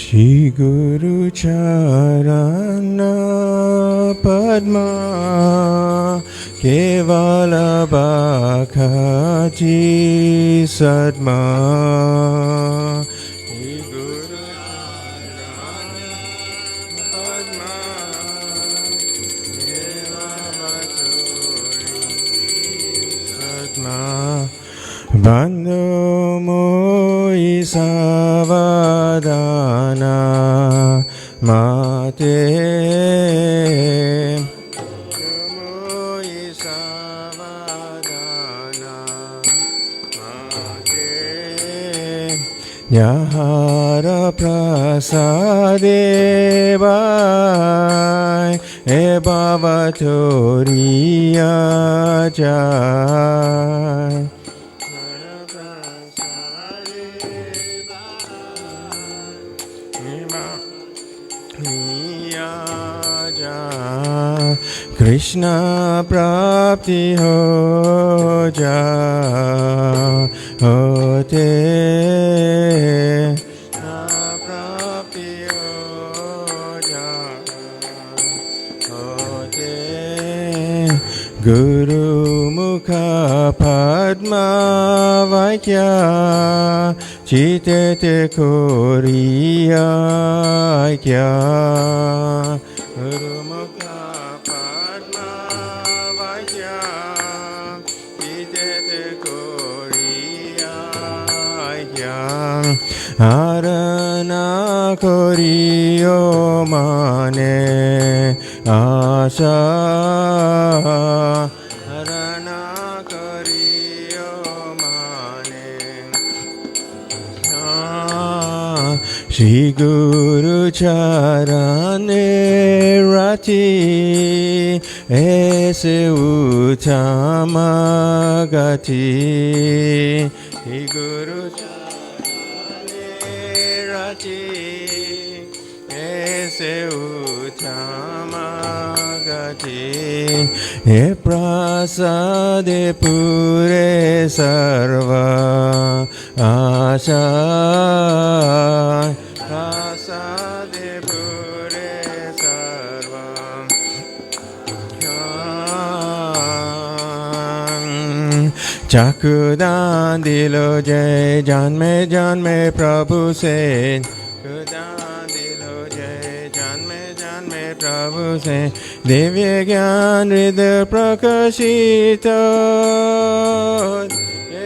Shri Guru Charana Padma Kevala Bhakati Sadma Shri Guru Charana Padma Kevala Sadma Bandho moi savadana mate moi savadana mate Yahara prasadevai e bhavatoriya jai Krishna prapti ho ja hote prapti ho ja hote Guru mukha padma vaikya chitete koriya kya Guru mukha Arana koriyo mane asha Arana koriyo mane Shri Guru Charane Rati Ese Uttamagati Shri Guru Ese Uttamagati E prasade pure sarva asha prasade pure sarva Chakudan dilo jai janme Prabhu se Prabhu se Divya Gyan Hridaya Prakashita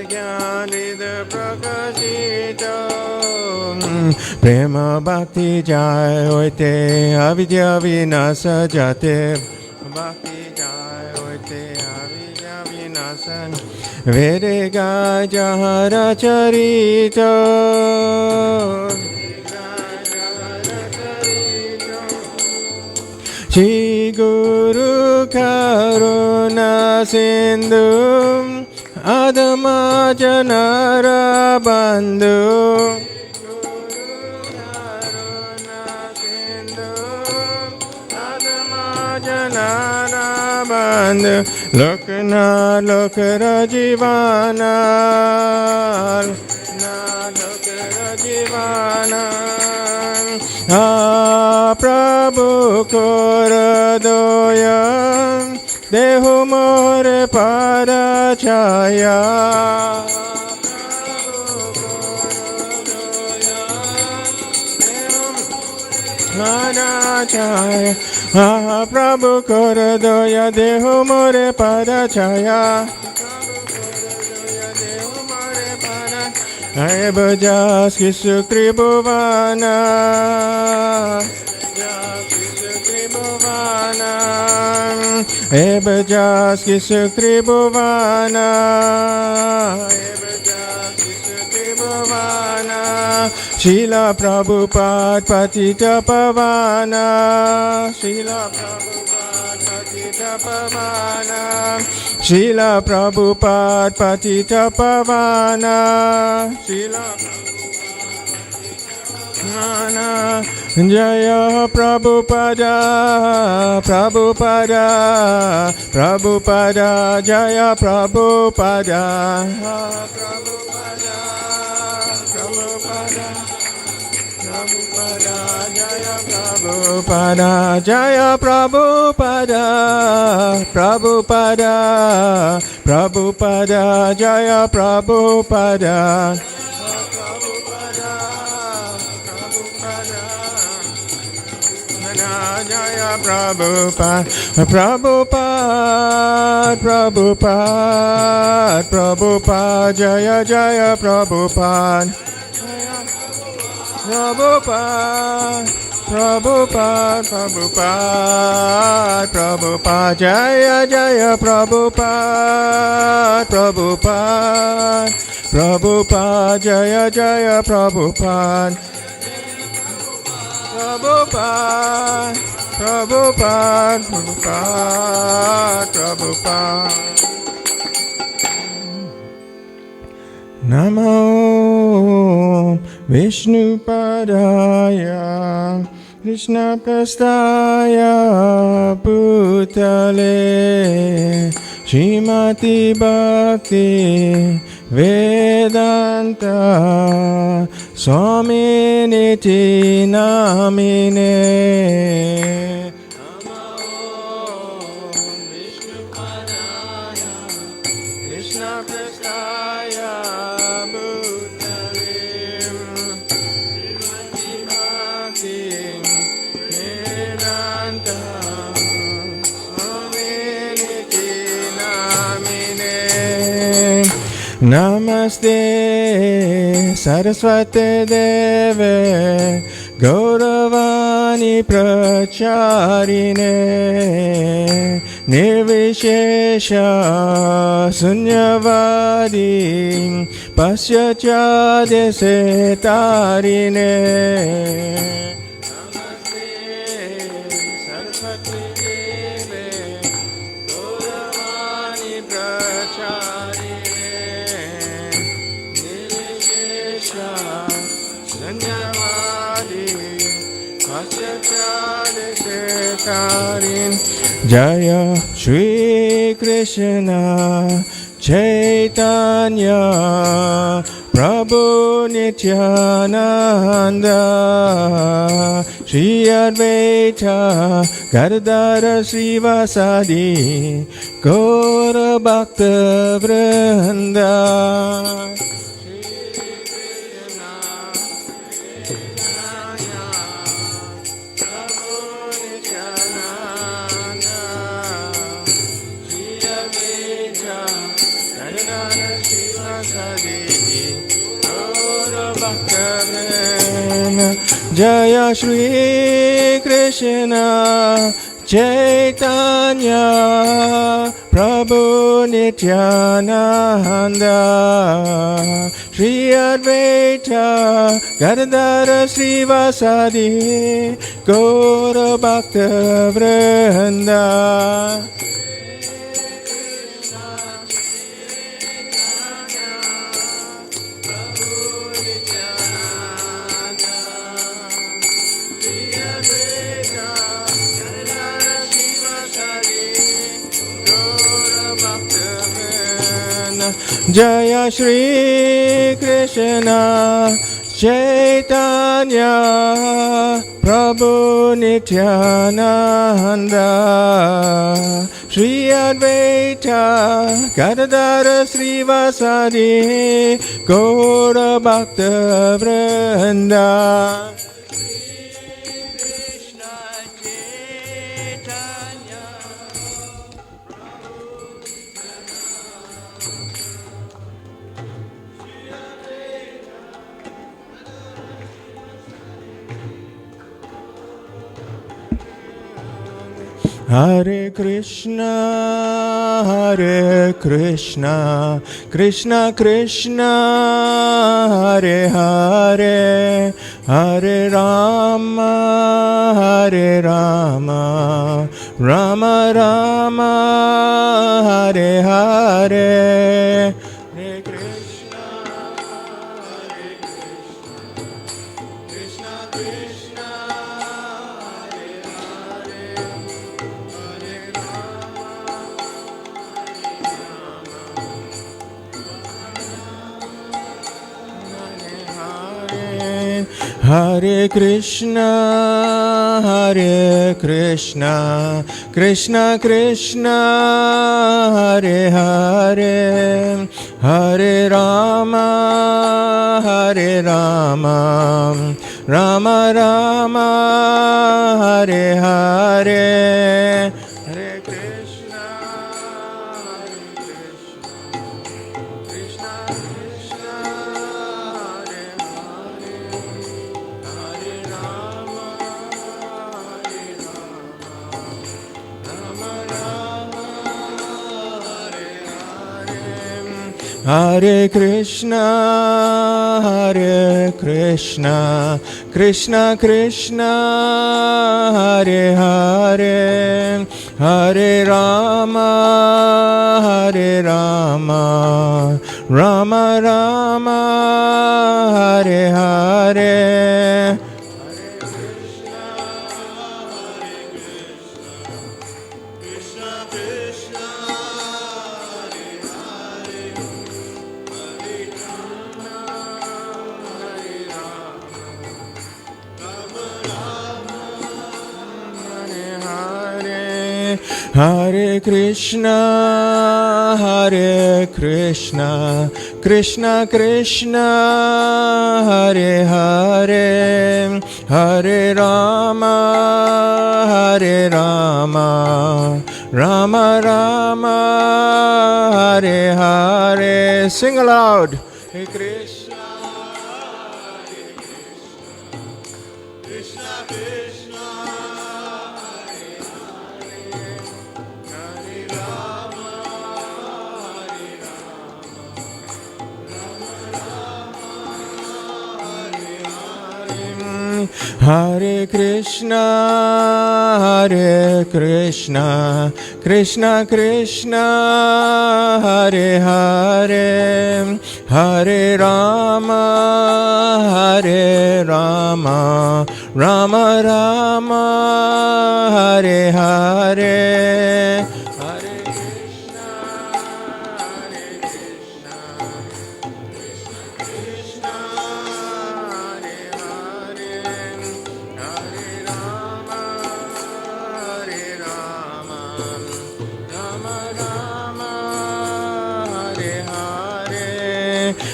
Gyan Hridaya Prakashita Prema Bhakti Jai Hoite Avidya Vinasa Jate Bhakti Jai Hoite Avidya Vinasa Vedega Jahara Charita Shri Guru Karuna Sindhu Adama Janara Bandhu Adama Janara Bandhu Lokna Lokra Jivana Lokra Jivana Prabhu Koradoya Dehu More Parachaya Prabhu Koradoya Dehu More Parachaya Hai bhajas kisu tribhuvana Hai bhajas kisu tribhuvana Srila Prabhupada Patita Pavana Srila Prabhupada Patita Pavana Srila Prabhupada Patita Pavana Srila Prabhupada Jaya Prabhupada Prabhupada Prabhupada Jaya Prabhupada Prabhupada Prabhupada Prabhupada, Jaya Prabhupada, Prabhupada, Prabhupada, Jaya Prabhupada. Jaya Prabhupada, Prabhupada, Prabhupada, Prabhupada, Jaya Jaya Prabhupada, Prabhupada, Prabhupada, Prabhupada, Prabhupada, Jaya Jaya Prabhupada, Prabhupada, Prabhupada, Jaya Jaya Prabhupada. Prabhupada, Prabhupada, Prabhupada, Prabhupada. Namo Vishnupadaya Krishna Prastaya Bhutale Srimati Bhakti Vedanta Swaminiti Namine Namo Vishnupadaya Krishna Prastaya Bhutale Srimati Bhakti Vedanta Swaminiti Namine Namaste Saraswate Deve Gauravani Pracharine Nirvishesha Sunyavadi Pasyacha Desetarine Namaste Saraswati Deve Gauravani Pracharine Jaya Shri Krishna Chaitanya Prabhu Nityananda Shri Advaita Gadadhara Srivasadi Gaura Bhakta Vrinda Jaya Shri Krishna Chaitanya Prabhu Nityananda Shri Advaita Gadadhara Srivasadi Gaura Bhakta Vrinda Jaya Shri Krishna Chaitanya Prabhu Nityananda Shri Advaita Gadadhara Srivasadi Gaura Bhakta Vrinda Hare Krishna, Krishna Krishna, Hare Hare, Hare Rama, Rama Rama, Hare Hare. Hare Krishna, Krishna Krishna, Hare Hare. Hare Krishna, Hare Krishna, Krishna Krishna, Hare Hare, Hare Rama, Hare Rama, Rama Rama, Hare Hare, Hare Krishna, Krishna Krishna, Hare Hare, Hare Rama, Hare Rama, Rama Rama, Hare Krishna, Hare Krishna, Krishna Krishna, Hare Hare, Hare Rama, Hare Rama, Rama Rama, Hare Hare. Hare Krishna, Hare Krishna, Krishna Krishna, Hare Hare, Hare Rama, Hare Rama, Rama Rama, Hare Hare. Sing aloud. Hare Krishna, Hare Krishna, Krishna Krishna, Hare Krishna, Hare Krishna, Krishna Krishna, Hare Hare, Hare Rama, Hare Rama, Rama Rama, Hare Hare.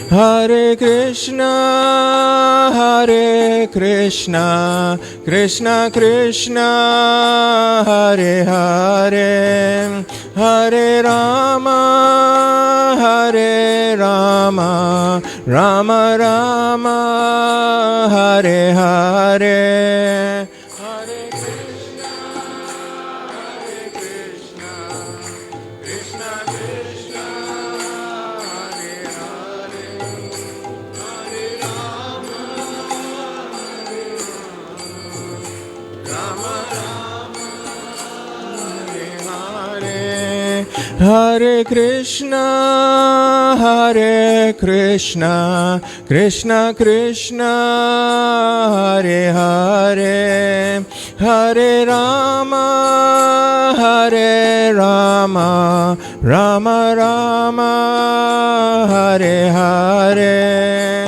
Hare Krishna, Hare Krishna, Krishna Krishna, Hare Hare, Hare Rama, Hare Rama, Rama Rama, Hare Hare. Hare Krishna, Hare Krishna, Krishna Krishna, Hare Hare, Hare Rama, Rama Rama, Hare Hare. Hare Krishna, Hare Krishna, Krishna Krishna, Hare Hare, Hare Rama, Hare Rama, Rama Rama, Hare Hare.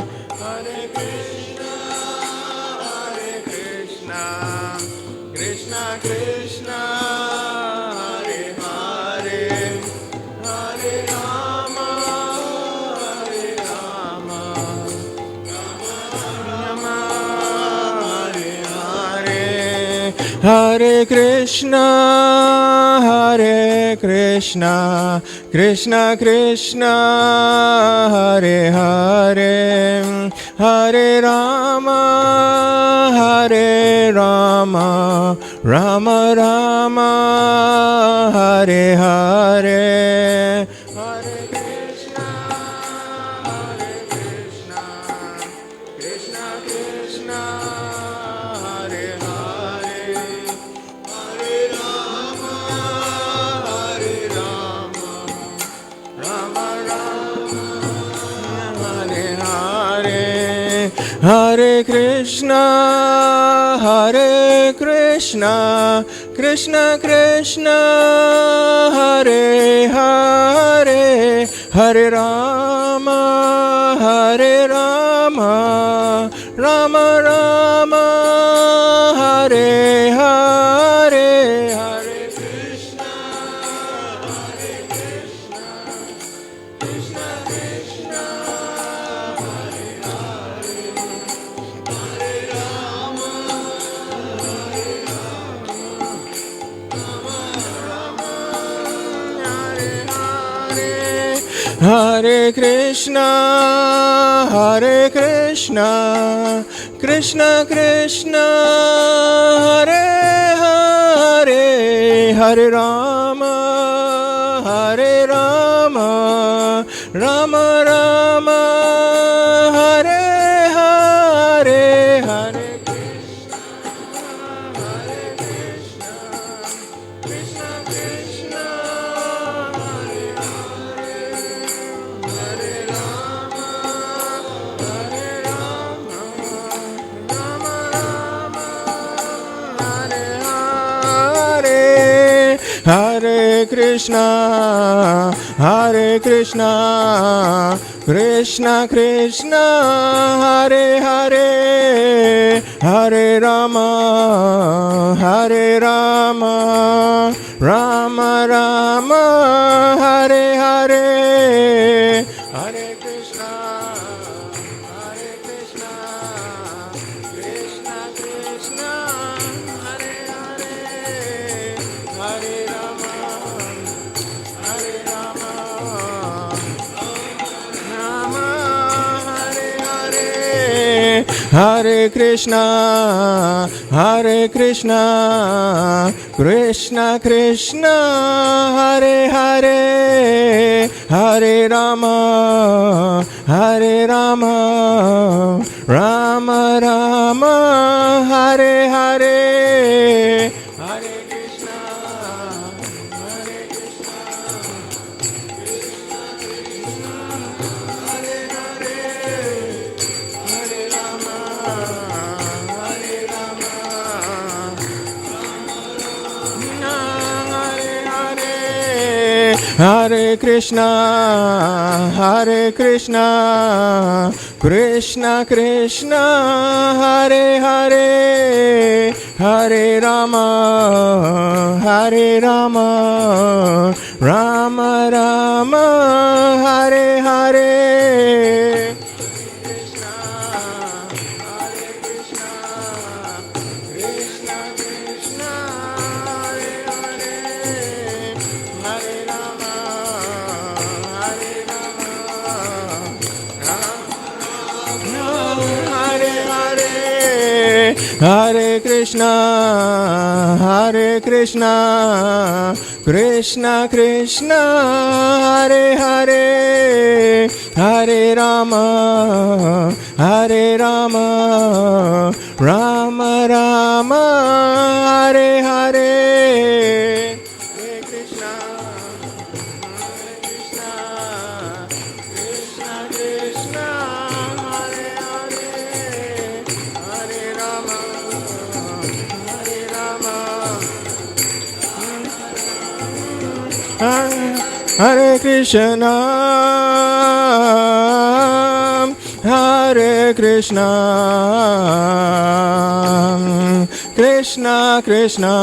Hare Krishna, Hare Krishna, Krishna Krishna, Hare Hare, Hare Rama, Hare Rama, Rama Rama, Hare Hare. Hare Krishna, Hare Krishna, Krishna Krishna, Hare Hare, Hare Rama, Hare Rama, Rama Rama, Hare Hare. Hare Krishna, Hare Krishna, Krishna Krishna, Hare Hare, Hare Rama, Hare Rama, Rama Rama, Hare Hare. Hare Krishna, Hare Krishna, Krishna Krishna, Hare Hare, Hare Rama, Hare Rama, Rama Rama, Hare Krishna, Krishna Krishna, Hare Hare, Hare Rama, Rama Rama, Hare Hare, Hare Krishna, Krishna Krishna, Hare Hare, Hare Rama, Rama Rama, Hare Hare. Hare Krishna, Krishna Krishna, Hare Hare, Hare Rama, Rama Rama, Hare Hare, Hare Krishna, Krishna Krishna, Hare Hare, Hare Rama, Rama, Hare Hare, Hare Krishna, Krishna Krishna, Hare Hare, Hare Rama, Rama Rama, Hare Hare, Hare Krishna, Hare Hare, Hare Rama, Hare Krishna, Krishna Krishna, Hare Hare, Hare Rama, Rama Rama, Hare Hare. Hare Krishna, Krishna Krishna, Hare Hare, Hare Rama, Rama Rama, Hare Hare. Hare Krishna, Krishna Krishna, Hare Hare, Hare Rama, Hare Krishna, Hare Krishna, Krishna Krishna,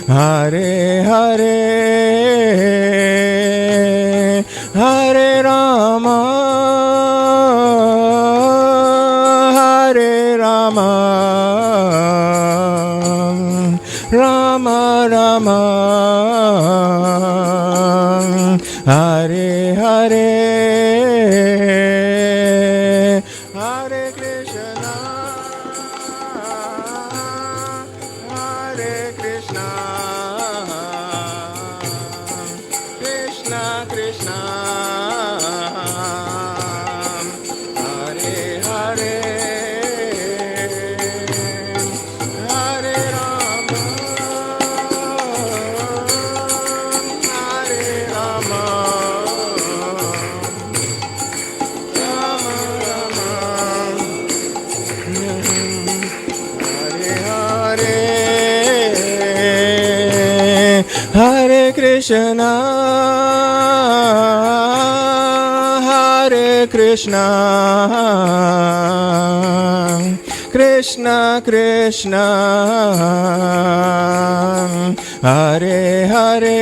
Hare Hare, Hare Rama, Rama Rama, Hare Hare, Hare Krishna, Krishna Krishna, Hare Hare, Hare Rama, Hare Rama, Rama Rama, Hare Hare, Hare Krishna, Krishna Krishna, Hare Hare,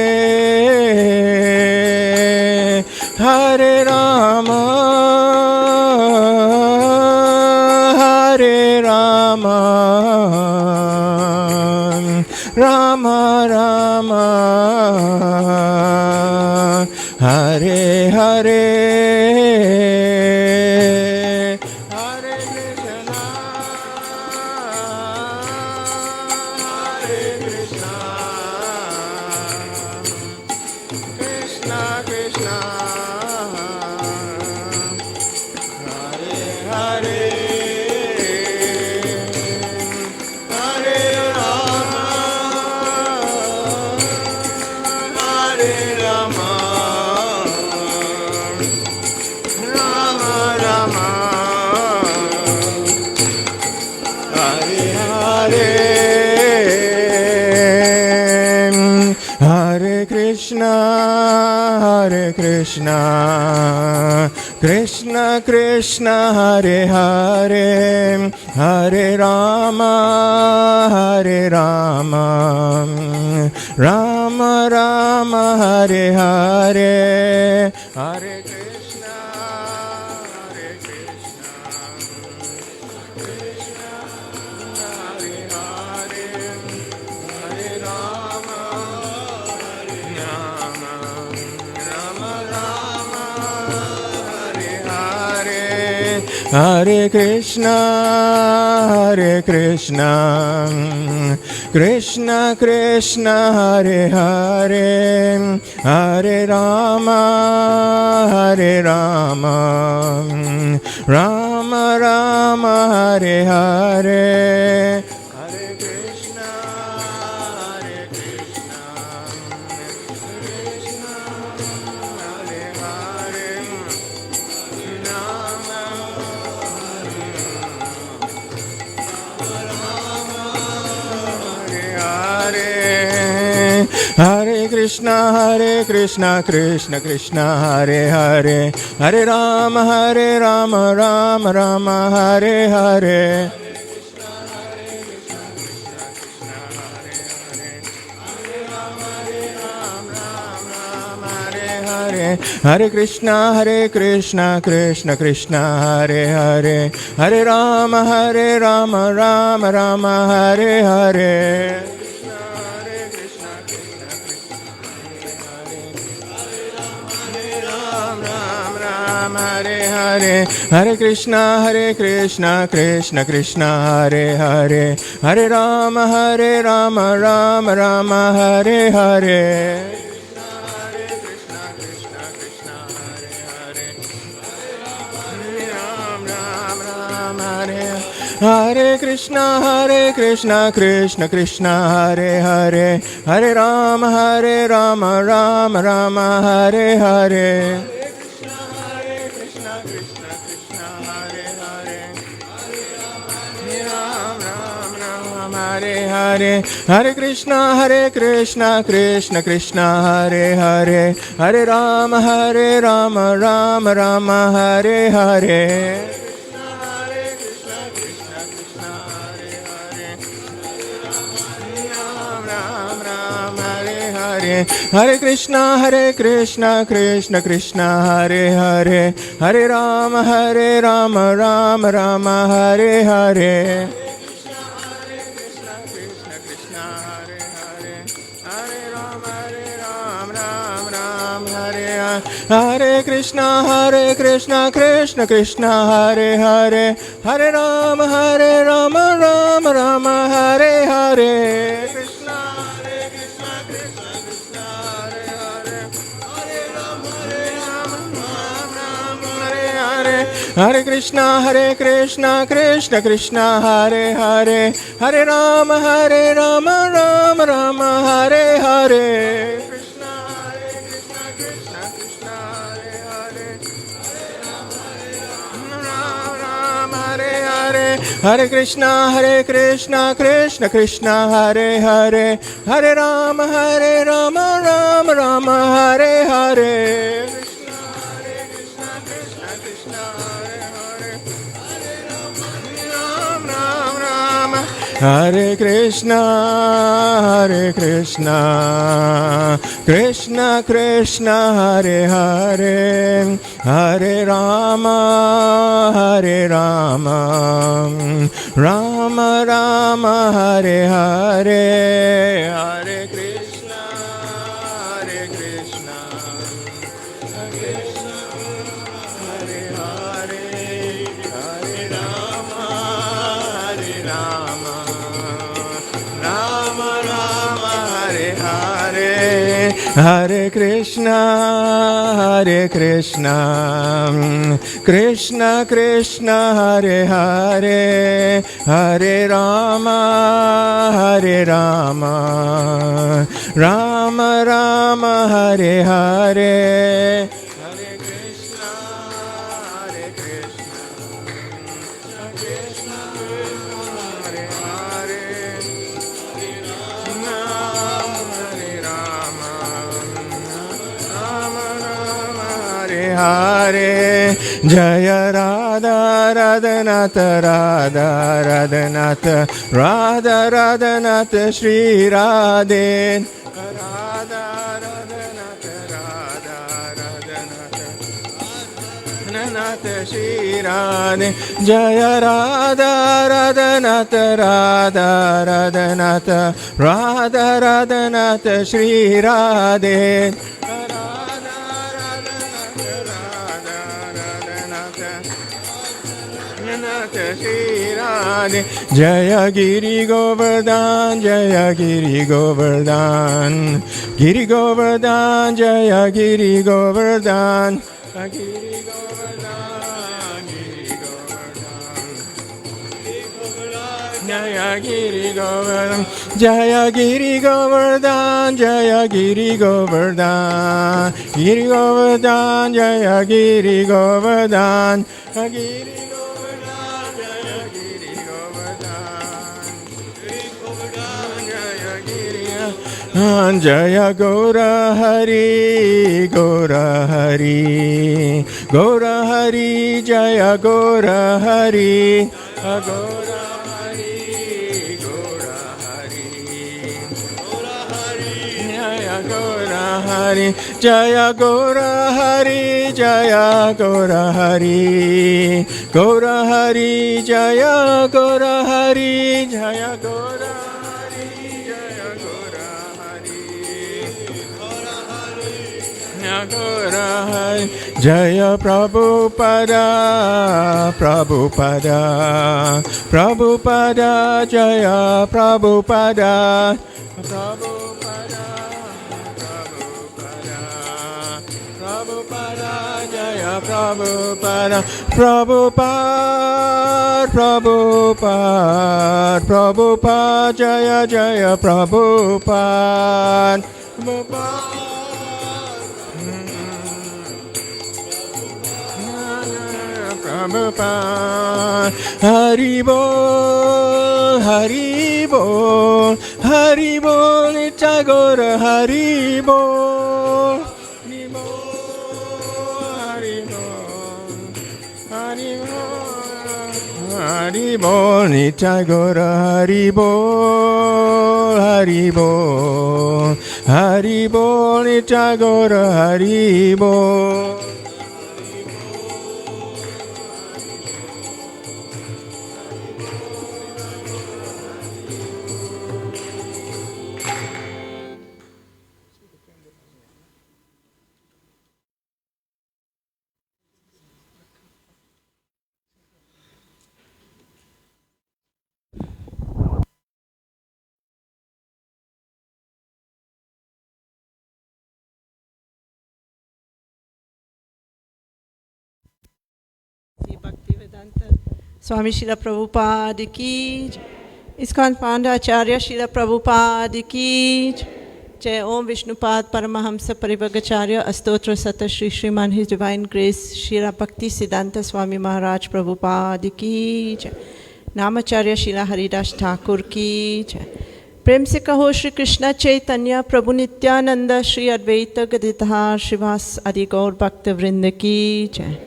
Hare Rama, Rama Rama, Hare Hare, Hare Krishna, Krishna Krishna, Hare Hare, Hare Rama, Hare Rama, Rama Rama, Hare Hare, Hare Krishna, Krishna Krishna, Hare Hare, Hare Rama, Rama Rama, Hare Hare, Hare Krishna, Krishna Hare Hare, Hare Rama, Rama Rama, Hare Hare, Hare Krishna, Krishna Krishna, Hare Hare, Hare Rama, Rama Rama, Hare Hare, Hare Krishna, Krishna Hare Hare, Hare Krishna, Krishna Krishna, Hare Hare, Hare Rama, Rama Rama, Hare Hare. Hare Krishna, Krishna Krishna, Hare Hare, Hare Rama, Rama Rama, Hare Hare. Hare Hare, Hare Krishna, Krishna Krishna, Hare Hare, Hare Rama, Rama Rama, Hare Hare. Hare Krishna, Krishna Krishna, Hare Hare, Hare Rama, Rama Rama, Hare Hare. Hare Hare, Hare Krishna, Krishna Krishna, Hare Hare, Hare Rama, Rama Rama, Hare Hare. Hare Krishna, Krishna Krishna, Hare Hare, Hare Rama, Rama Rama, Hare Hare. Hare Krishna, Krishna Krishna, Hare Hare, Hare Rama, Rama Rama, Hare Hare. Hare Krishna, Krishna Krishna, Hare Hare, Hare Rama, Rama Rama, Hare Hare. Hare Krishna, Krishna Krishna, Hare Hare, Hare Rama, Rama Rama, Hare Hare. Hare Krishna, Krishna Krishna, Hare Hare, Hare Rama, Rama Rama, Hare Hare. Hare Krishna, Krishna, Krishna Hare Hare, Hare Rama, Hare Rama, Rama Rama Hare Hare, Hare Krishna, Krishna Krishna Hare Hare, Hare Rama, Hare Rama, Rama Rama Hare Hare, Hare Krishna, Krishna Krishna Hare Hare, Hare Rama, Rama Rama Hare Hare, Jaya Radha Radhanath, Radha Radhanath, Radha Radhanath, Shri Radhe, Radha Radhanath, Radha Radhanath, Radhanath, Shri Radhe, Jaya Radha Radhanath, Radha Radhanath, Radha Radhanath, Shri Radhe, Jaya Giri Govardhan, Jaya Giri Govardhan, Giri Govardhan, Jaya Giri Govardhan, Giri Govardhan, Giri Govardhan, Jaya Giri Govardhan, Jaya Giri Govardhan, Jaya Giri Govardhan, Giri Govardhan, Jaya Giri Govardhan, Giri Jaya Gora Hari, Gora Hari, Gora Hari, Jaya Gora Hari, Gora Hari, Gora Hari, Gora Hari, Jaya Gora Hari, Jaya Gora Hari, Jaya Gora Hari, Gora Hari, Jaya Gora Hari, Jaya Gora Jaya Prabhupada, Prabhupada, Prabhupada, Jaya Prabhupada, Prabhupada, Prabhupada, Prabhupada, Jaya Prabhupada, Prabhupada, Prabhupada, Prabhupada, Jaya Jaya Prabhupada, Prabhupada. Prabhupada, Hari Bol, Hari Bol, Hari Bol, Nitya Gaura, Hari Bol, Hari Bol, Hari Bol, Hari Bol, Nitya Gaura, Hari Bol, Hari Bol, Hari Bol, Nitya Gaura, Hari Bol. Swami Srila Prabhupada ki Jai. ISKCON founder Acharya Srila Prabhupada ki Jai. Om Vishnupad Paramahamsa Parivagacharya Astotra Sata Shri Shriman His Divine Grace Srila Bhakti Siddhanta Swami Maharaj Prabhupada ki Jai. Namacharya Srila Haridas Thakur ki Jai. प्रेम से कहो श्री कृष्ण चैतन्य प्रभु नित्यानंद श्री अद्वैत गदाधर श्रीवास आदि गौर भक्त वृंद की जय।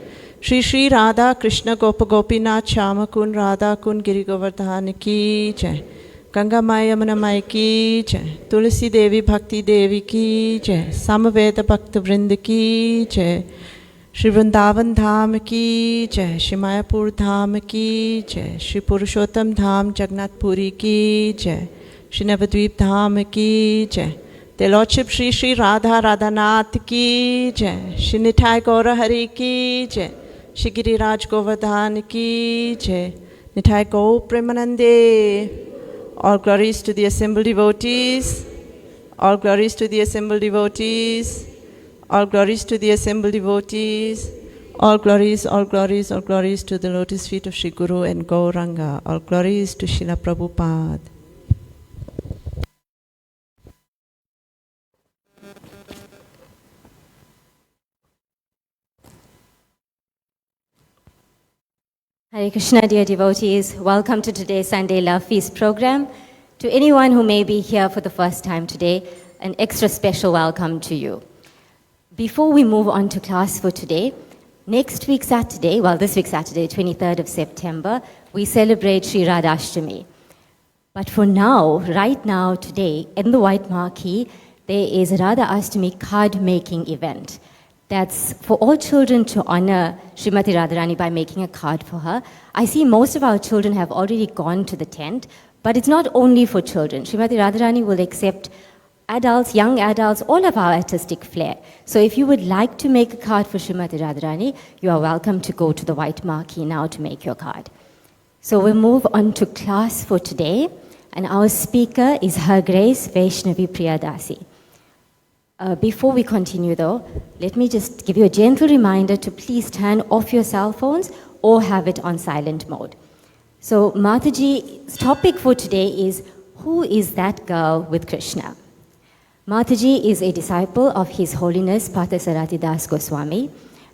श्री श्री राधा कृष्ण गोप गोपीनाथ श्याम कुंड राधा कुंड गिरि गोवर्धन की जय। गंगा माई यमुना माई की जय। तुलसी देवी भक्ति देवी की जय। समवेद भक्त वृंद की जय। श्री वृंदावन धाम की जय। श्री मायापुर धाम की जय। श्री पुरुषोत्तम धाम जगन्नाथपुरी की जय। श्री नवद्वीप धाम की जय। Their Lordship Shri Shri Radha Radhanath ki jai. Shri Nitai Gaura Hari ki jai. Shri Giriraj Govardhan ki jai. Nitai Gau Premanande. All glories to the assembled devotees. All glories to the assembled devotees. All glories to the assembled devotees. All glories, all glories, all glories to the lotus feet of Shri Guru and Gauranga. All glories to Srila Prabhupada. Hare Krishna, dear devotees. Welcome to today's Sunday Love Feast program. To anyone who may be here for the first time today, an extra special welcome to you. Before we move on to class for today, next week Saturday, this week Saturday, 23rd of September, we celebrate Sri Radhashtami. But for now, right now, today, in the white marquee, there is a Radha Ashtami card making event. That's for all children to honor Srimati Radharani by making a card for her. I see most of our children have already gone to the tent, but it's not only for children. Srimati Radharani will accept adults, young adults, all of our artistic flair. So if you would like to make a card for Srimati Radharani, you are welcome to go to the white marquee now to make your card. So we'll move on to class for today, and our speaker is Her Grace Vaishnavi Priya Dasi. Before we continue though, let me just give you a gentle reminder to please turn off your cell phones or have it on silent mode. So Mataji's topic for today is, who is that girl with Krishna? Mataji is a disciple of His Holiness Parthasarathi Das Goswami.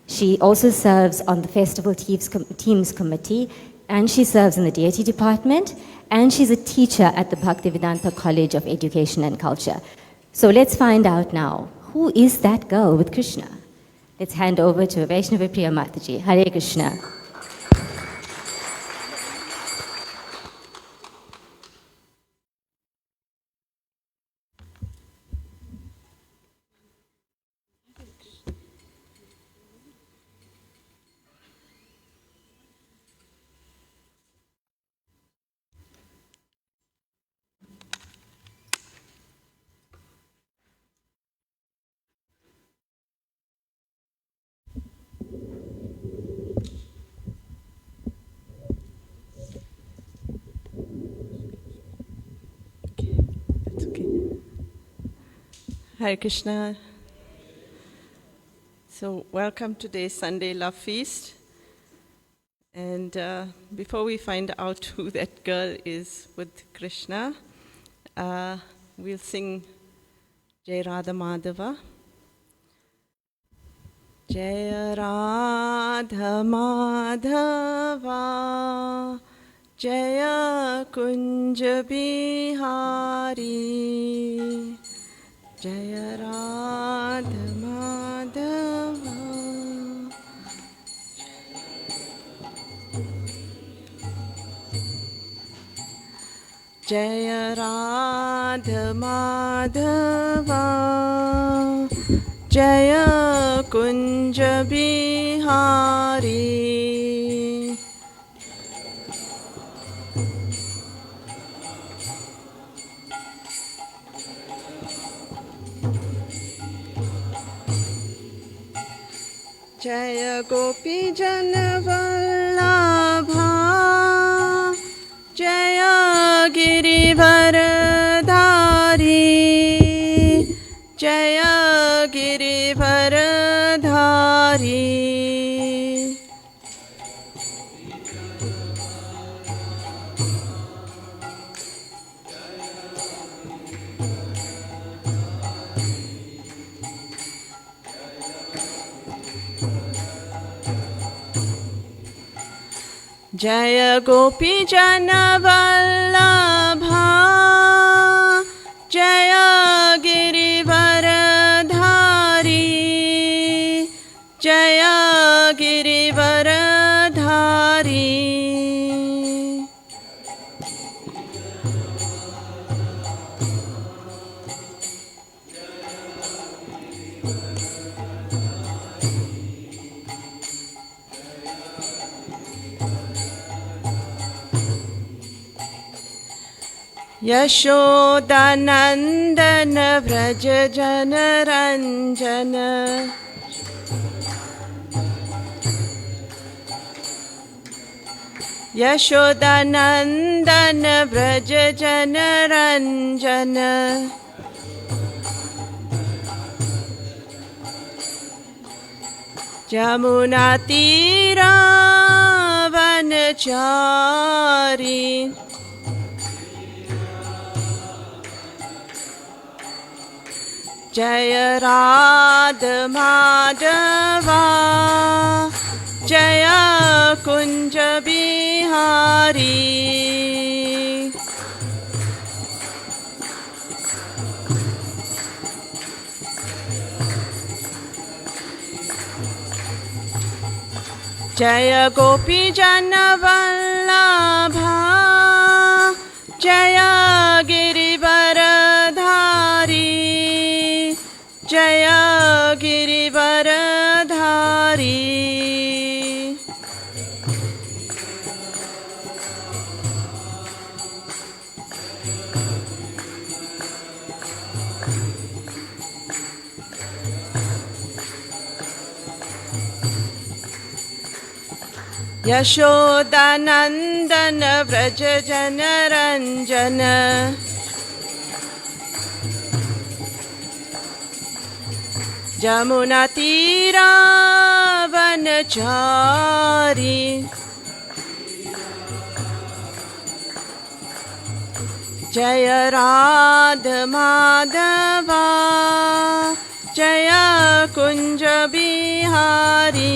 She also serves on the Festival Teams Committee, and she serves in the Deity Department, and she's a teacher at the Bhaktivedanta College of Education and Culture. So let's find out now, who is that girl with Krishna? Let's hand over to Vaishnava Priya Mataji. Hare Krishna. Hare Krishna. So welcome to today's Sunday Love Feast. And before we find out who that girl is with Krishna, we'll sing Jai Radha Madhava. Jai Radha Madhava, Jaya Kunja Bihari, Jaya Radha Madhava. Jaya Radha Madhava, Jaya Kunja Bihari. Jaya Gopi Jana Vallabha, Jaya Girivardhari, Jaya Girivardhari. Jaya Gopi Jana Vallabha, Jaya Girivardhari, Jaya Girivardhari. Yashodanandan Vraj जनरञ्जन Yashodanandan Vraj जनरञ्जन यमुनातीरावनचारी जय राधा माधवा जय कुंज बिहारी जय गोपी जन वल्लभा जय गिरिवरधारी जय गिरिवरधारी यशोदानन्दन व्रज जनरञ्जन यमुनातीरावनचारी जय राधा माधवा जय Kunj Bihari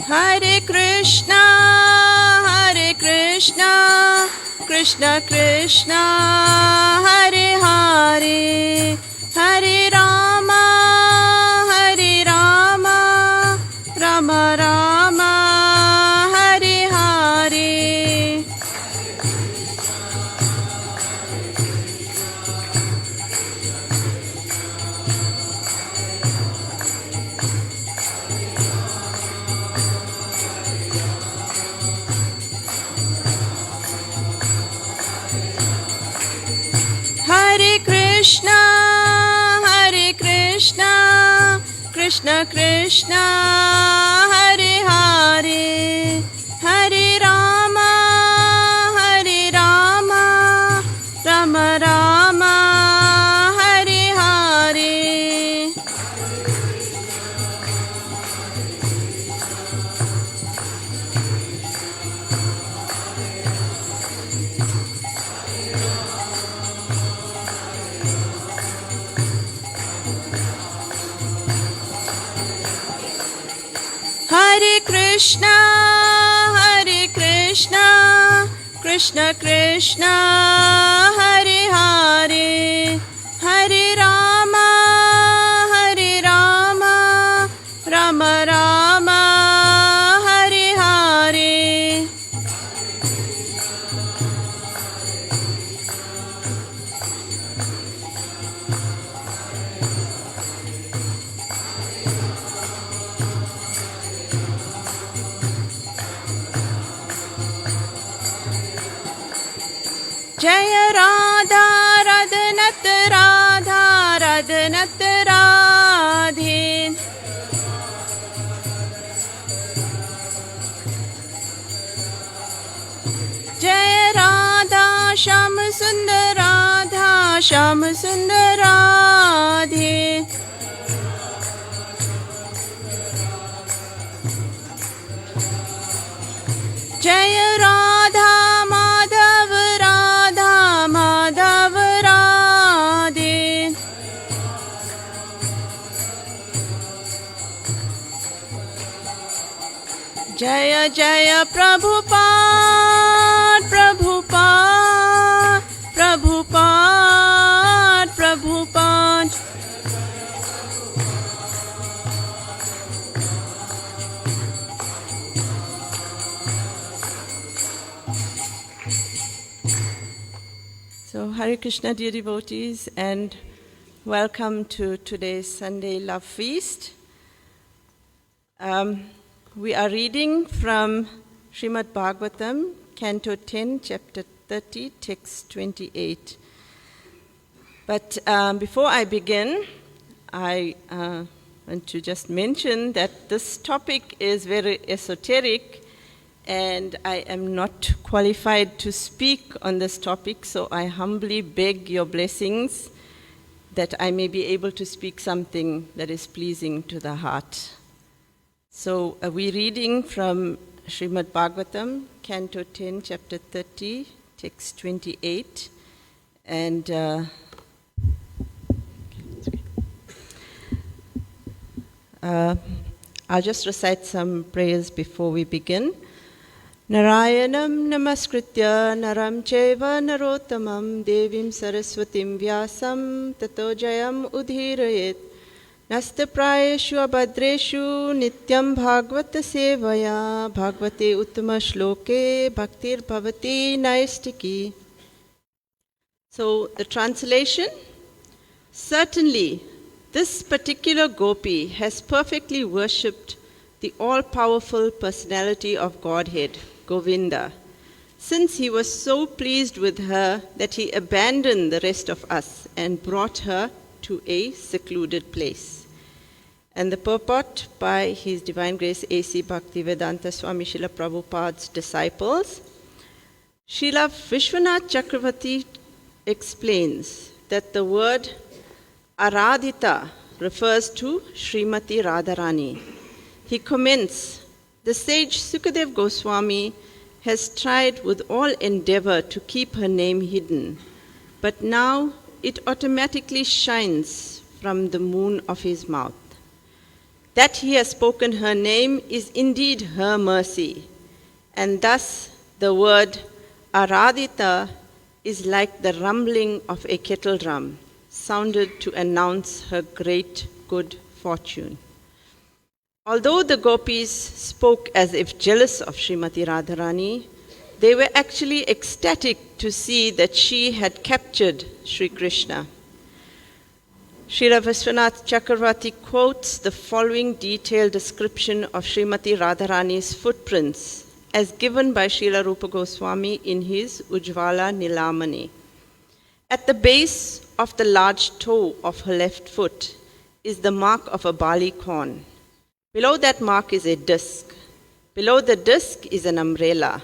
Hare Krishna, Krishna Krishna, Hare Hare, Hare Rama, Rama Rama, Hare Hare. Hare Krishna, Krishna Krishna, Hare Hare, Hare Rama, Rama Rama, Hare Hare. Hare Krishna, Krishna Krishna, Hare Hare, Hare Rama, Rama Rama, Hare Hare. जय राधा रदनत राधा रदनत राधे जय राधा श्याम सुंदर राधा श्याम सुंदर राधे जय राधा माधव राधा माधव राधे जय जय Prabhupada Prabhupada Prabhupada Prabhupada So Hare Krishna, dear devotees, and Welcome to today's Sunday Love Feast. We are reading from Srimad Bhagavatam, Canto 10, Chapter 30, Text 28. But before I begin, I want to just mention that this topic is very esoteric, and I am not qualified to speak on this topic, so I humbly beg your blessings that I may be able to speak something that is pleasing to the heart. So we're reading from Srimad Bhagavatam, Canto 10, Chapter 30, Text 28. And I'll just recite some prayers before we begin. Narayanam namaskritya naram chaiva narottamam devim saraswatim vyasam tato jayam udhirayet nastaprayeshu abhadreshu nityam bhagavata sevaya bhagavate uttama shloke bhaktir bhavati naistiki. So the translation: certainly this particular gopi has perfectly worshipped the all-powerful personality of Godhead, Govinda, since he was so pleased with her that he abandoned the rest of us and brought her to a secluded place. And the purport by His Divine Grace A.C. Bhaktivedanta Swami Srila Prabhupada's disciples. Srila Vishwanath Chakravarti explains that the word Aradhita refers to Srimati Radharani. He comments, the sage Sukadev Goswami has tried with all endeavor to keep her name hidden, but now it automatically shines from the moon of his mouth. That he has spoken her name is indeed her mercy, and thus the word Aradhita is like the rumbling of a kettle drum, sounded to announce her great good fortune. Although the gopis spoke as if jealous of Srimati Radharani, they were actually ecstatic to see that she had captured Sri Krishna. Srila Vishwanath Chakravarti quotes the following detailed description of Srimati Radharani's footprints as given by Srila Rupa Goswami in his Ujjvala Nilamani. At the base of the large toe of her left foot is the mark of a barley corn. Below that mark is a disc. Below the disc is an umbrella.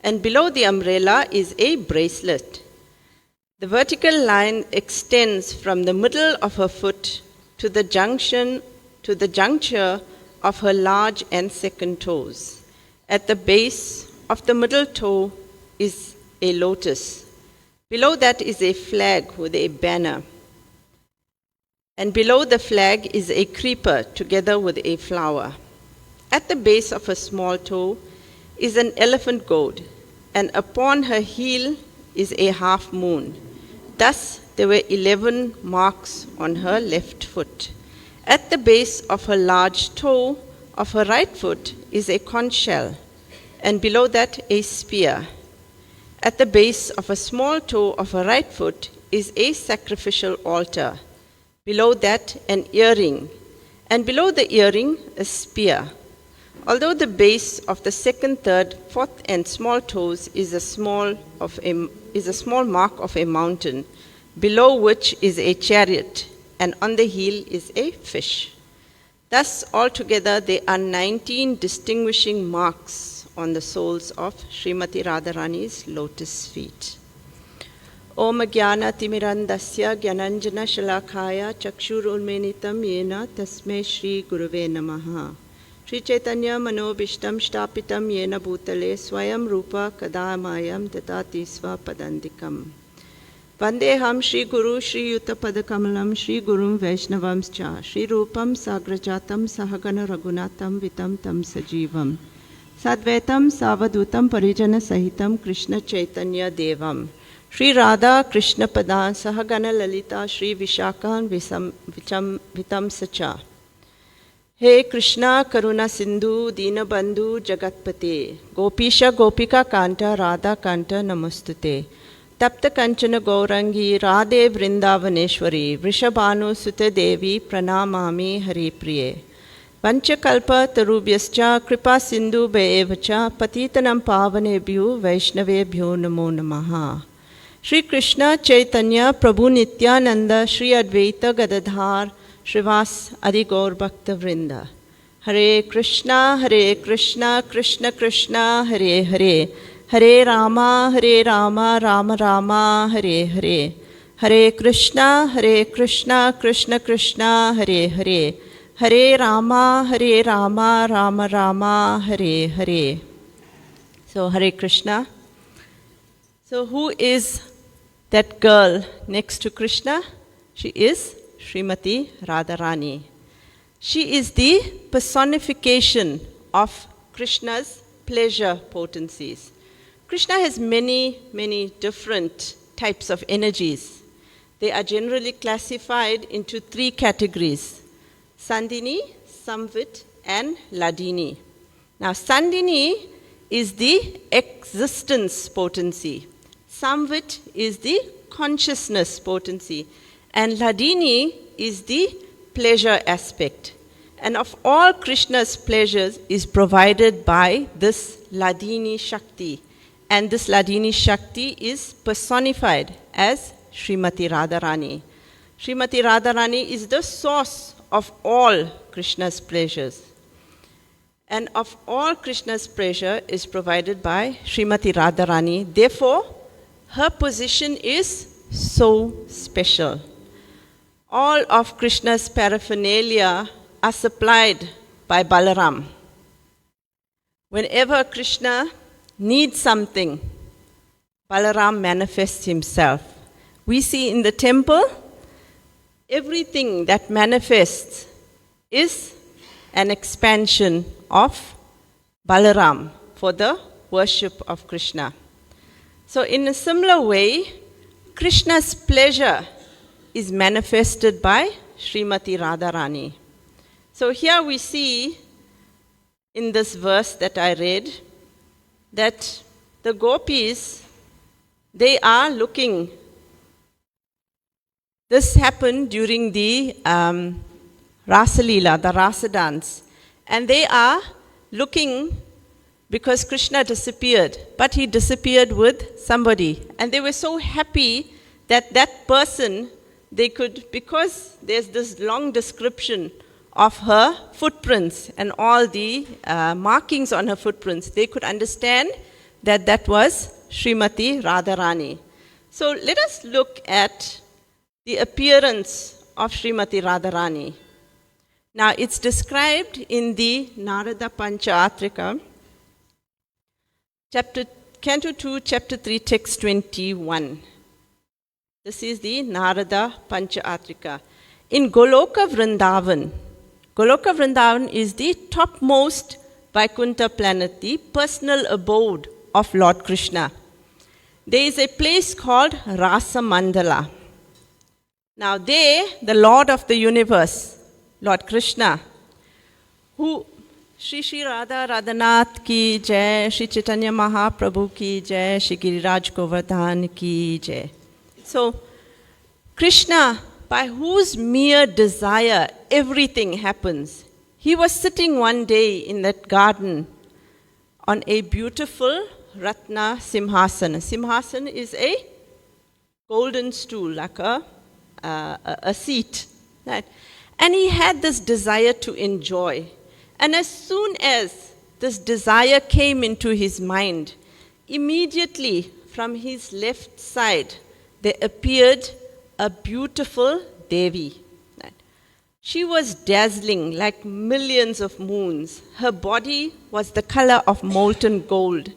And below the umbrella is a bracelet. The vertical line extends from the middle of her foot to the juncture of her large and second toes. At the base of the middle toe is a lotus. Below that is a flag with a banner. And below the flag is a creeper together with a flower. At the base of her small toe is an elephant goad, and upon her heel is a half moon. Thus there were 11 marks on her left foot. At the base of her large toe of her right foot is a conch shell, and below that a spear. At the base of a small toe of her right foot is a sacrificial altar. Below that, an earring, and below the earring, a spear. Although the base of the second, third, fourth, and small toes is a small mark of a mountain, below which is a chariot, and on the heel is a fish. Thus, altogether, there are 19 distinguishing marks on the soles of Srimati Radharani's lotus feet. Om Jnana Timirandasya Jnananjana Shalakaya Chakshurulmenitam Yena Tasmai Shri Guruve Namaha. Shri Chaitanya Manobishtam Shtapitam Yena Bhutale Swayam Rupa Kadamayam Tatati Sva Padandikam. Vandeham Shri Guru Shri Yuta Padakamalam Shri Gurum Vaishnavamscha Shri Rupam Sagrajatam Sahagana Raghunatam Vitam Tam Sajivam Sadvaitam Savadutam Parijana Sahitam Krishna Chaitanya Devam Shri Radha Krishna Padan Sahagana Lalita Shri Vishakan Vitam Sacha. He Krishna Karuna Sindhu Dina Bandhu Jagatpate Gopisha Gopika Kanta Radha Kanta Namastute. Tapta Kanchana Gaurangi Radhe Vrindavaneshwari Vrishabhanu Sute Devi Pranamami Hari Priye Panchakalpa Tarubhyascha Kripa Sindhu Bevacha Patitanam Pavanebhyo Vaishnavebhyo Namo Namaha. Shri Krishna Chaitanya Prabhu Nityananda Shri Advaita Gadadhar Shrivas Adi Gaur Bhakta Vrinda. Hare Krishna Krishna Krishna Hare Hare Hare Rama Rama Rama Hare Hare Hare Krishna Krishna Krishna Hare Hare Hare Rama Rama Rama Hare Hare. So Hare Krishna. So who is that girl next to Krishna? She is Srimati Radharani. She is the personification of Krishna's pleasure potencies. Krishna has many different types of energies. They are generally classified into three categories: Sandini, Samvit, and Ladini. Now, Sandini is the existence potency. Samvit is the consciousness potency. And Ladini is the pleasure aspect. And of all Krishna's pleasures is provided by this Ladini Shakti. And this Ladini Shakti is personified as Srimati Radharani. Srimati Radharani is the source of all Krishna's pleasures. And of all Krishna's pleasure is provided by Srimati Radharani. Therefore, her position is so special. All of Krishna's paraphernalia are supplied by Balaram. Whenever Krishna needs something, Balaram manifests himself. We see in the temple, everything that manifests is an expansion of Balaram for the worship of Krishna. So in a similar way, Krishna's pleasure is manifested by Srimati Radharani. So here we see in this verse that I read that the gopis, they are looking. This happened during the Rasa Leela, the Rasa dance. And they are looking because Krishna disappeared. But he disappeared with somebody. And they were so happy that that person, they could, because there's this long description of her footprints and all the markings on her footprints, they could understand that that was Srimati Radharani. So let us look at the appearance of Srimati Radharani. Now it's described in the Narada Panchatrika, Canto 2, Chapter 3, Text 21. This is the Narada Panchatrika. In Goloka Vrindavan is the topmost Vaikuntha planet, the personal abode of Lord Krishna. There is a place called Rasa Mandala. Now there, the Lord of the universe, Lord Krishna, who Shri Radha Radhanath ki jai, Shri Chaitanya Mahaprabhu ki jai, Shri Giriraj Govardhan ki jai. So, Krishna, by whose mere desire everything happens, he was sitting one day in that garden on a beautiful Ratna Simhasana. Simhasana is a golden stool, like a seat. Right? And he had this desire to enjoy. And as soon as this desire came into his mind, immediately from his left side, there appeared a beautiful Devi. She was dazzling like millions of moons. Her body was the color of molten gold.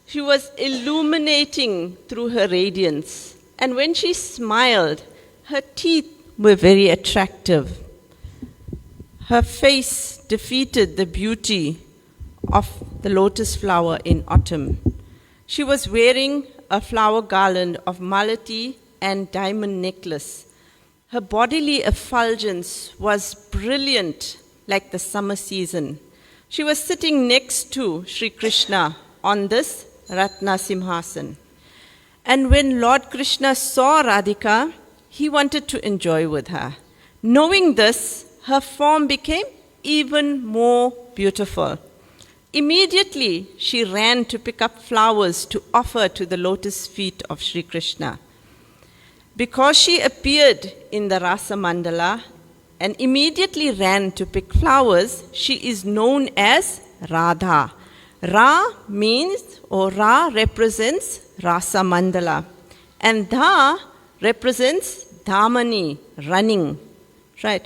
She was illuminating through her radiance. And when she smiled, her teeth were very attractive. Her face defeated the beauty of the lotus flower in autumn. She was wearing a flower garland of malati and diamond necklace. Her bodily effulgence was brilliant like the summer season. She was sitting next to Sri Krishna on this Ratna Simhasan. And when Lord Krishna saw Radhika, he wanted to enjoy with her. Knowing this, her form became even more beautiful. Immediately, she ran to pick up flowers to offer to the lotus feet of Sri Krishna. Because she appeared in the Rasa Mandala and immediately ran to pick flowers, she is known as Radha. Ra means, or Ra represents Rasa Mandala, and Dha represents Dhamani, running, right?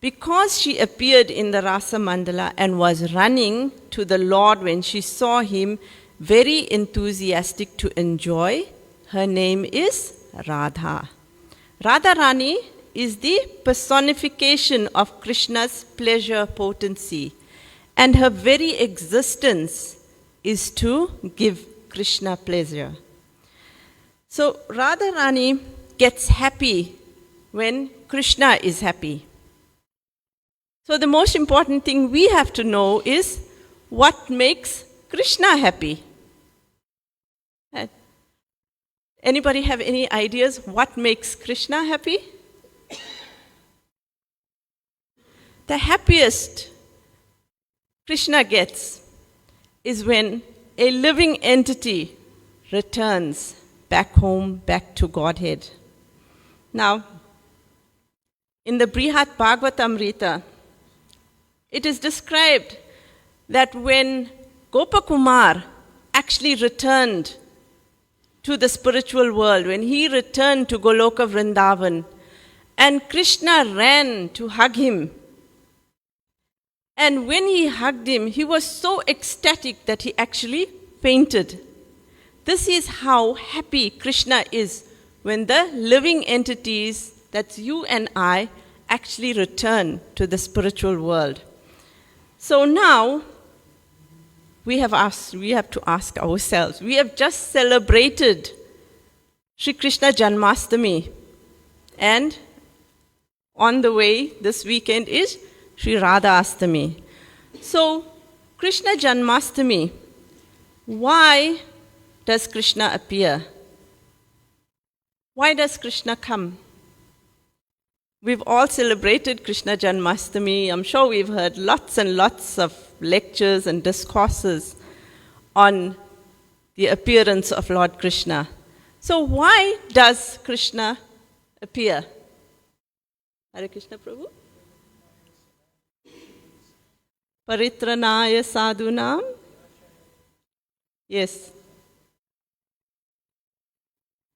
Because she appeared in the Rasa Mandala and was running to the Lord when she saw him, very enthusiastic to enjoy, her name is Radha. Radharani is the personification of Krishna's pleasure potency, and her very existence is to give Krishna pleasure. So Radharani gets happy when Krishna is happy. So the most important thing we have to know is what makes Krishna happy. Anybody have any ideas what makes Krishna happy? The happiest Krishna gets is when a living entity returns back home, back to Godhead. Now, in the Brihat Bhagavatamrita, it is described that when Gopakumar actually returned to the spiritual world, when he returned to Goloka Vrindavan, and Krishna ran to hug him, and when he hugged him, he was so ecstatic that he actually fainted. This is how happy Krishna is when the living entities, that's you and I, actually return to the spiritual world. So now, we have to ask ourselves, we have just celebrated Sri Krishna Janmashtami, and on the way this weekend is Sri Radha Ashtami. So, Krishna Janmashtami, why does Krishna appear? Why does Krishna come? We've all celebrated Krishna Janmashtami. I'm sure we've heard lots and lots of lectures and discourses on the appearance of Lord Krishna. So why does Krishna appear? Hare Krishna Prabhu? Paritranaya sadhunam? Yes.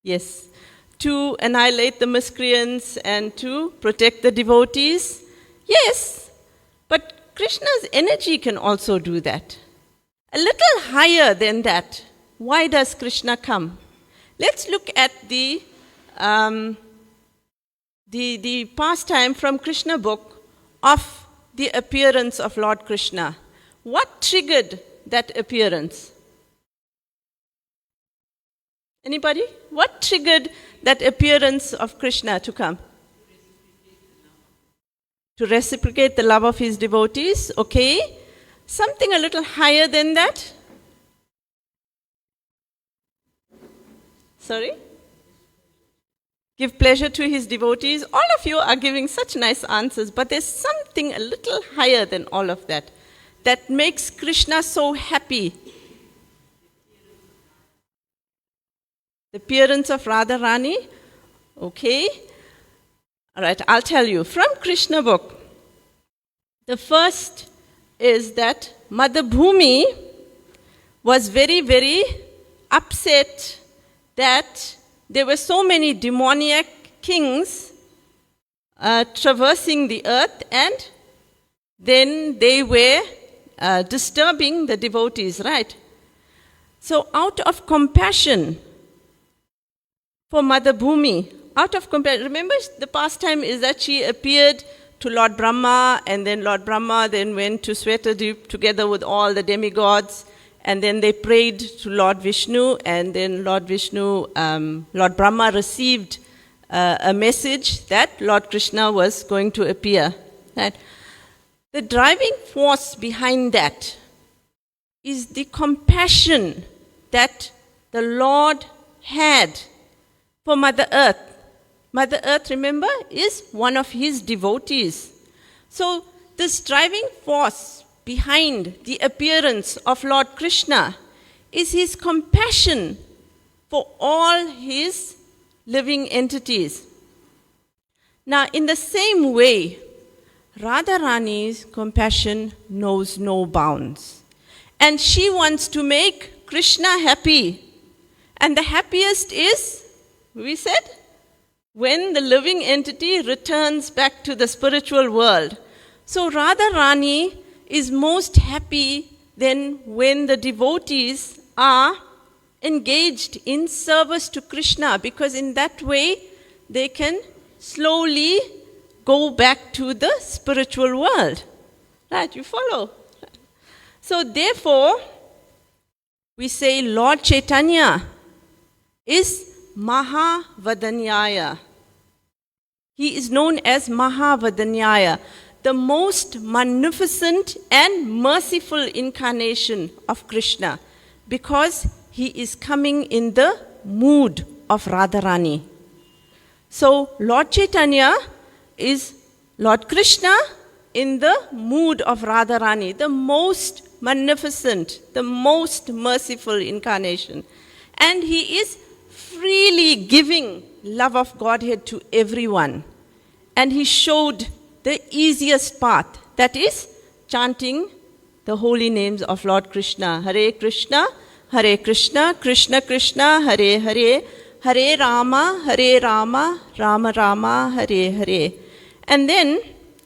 Yes. To annihilate the miscreants and to protect the devotees? Yes. But Krishna's energy can also do that. A little higher than that. Why does Krishna come? Let's look at the pastime from Krishna book of the appearance of Lord Krishna. What triggered that appearance? Anybody? What triggered that appearance of Krishna to come? To reciprocate the love of his devotees, okay. Something a little higher than that? Sorry? Give pleasure to his devotees. All of you are giving such nice answers, but there's something a little higher than all of that that makes Krishna so happy. The appearance of Radharani, okay. All right, I'll tell you. From Krishna book, the first is that Mother Bhumi was very, very upset that there were so many demoniac kings traversing the earth, and then they were disturbing the devotees, right? So out of compassion for Mother Bhumi, remember the pastime is that she appeared to Lord Brahma, and then Lord Brahma then went to Swetadvip together with all the demigods, and then they prayed to Lord Vishnu, and then Lord Brahma received a message that Lord Krishna was going to appear. Right? The driving force behind that is the compassion that the Lord had for Mother Earth. Mother Earth, remember, is one of his devotees. So this driving force behind the appearance of Lord Krishna is his compassion for all his living entities. Now, in the same way, Radharani's compassion knows no bounds. And she wants to make Krishna happy. And the happiest is, we said, when the living entity returns back to the spiritual world. So Radharani is most happy then when the devotees are engaged in service to Krishna, because in that way they can slowly go back to the spiritual world. Right, you follow? So therefore, we say Lord Chaitanya is Mahavadanyaya. He is known as Mahavadanyaya, the most magnificent and merciful incarnation of Krishna, because he is coming in the mood of Radharani. So Lord Chaitanya is Lord Krishna in the mood of Radharani, the most magnificent, the most merciful incarnation. And he is freely giving love of Godhead to everyone. And he showed the easiest path, that is chanting the holy names of Lord Krishna. Hare Krishna, Krishna Krishna, Hare Hare, Hare Rama, Rama Rama, Hare Hare. And then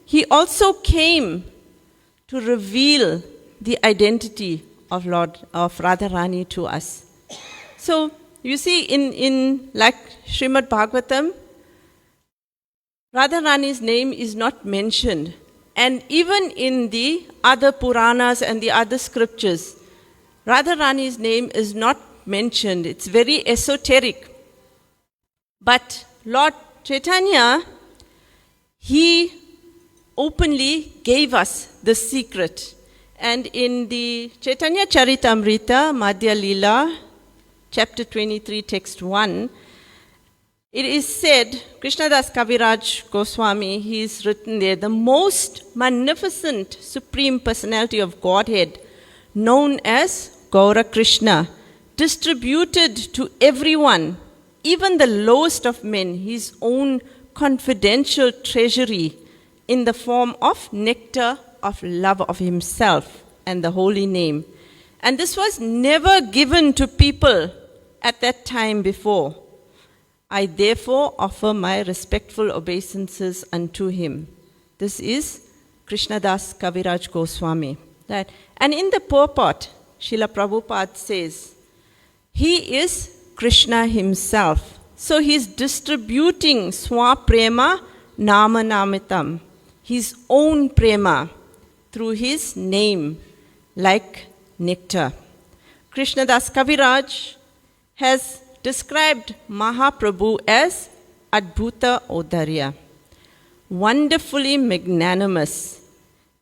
he also came to reveal the identity of Radharani to us. So you see, in like Srimad Bhagavatam, Radharani's name is not mentioned. And even in the other Puranas and the other scriptures, Radharani's name is not mentioned. It's very esoteric. But Lord Chaitanya, he openly gave us the secret. And in the Chaitanya Charitamrita, Madhya Lila, chapter 23, text 1, it is said, Krishnadas Kaviraj Goswami, he is written there, the most magnificent Supreme Personality of Godhead, known as Gaura Krishna, distributed to everyone, even the lowest of men, his own confidential treasury in the form of nectar of love of himself and the holy name. And this was never given to people at that time before. I therefore offer my respectful obeisances unto him. This is Krishnadas Kaviraj Goswami. Right? And in the purport, Srila Prabhupada says, he is Krishna himself. So he's distributing Swaprema Nama Namitam, his own prema, through his name, like nectar. Krishnadas Kaviraj has described Mahaprabhu as Adbhuta Odarya, wonderfully magnanimous.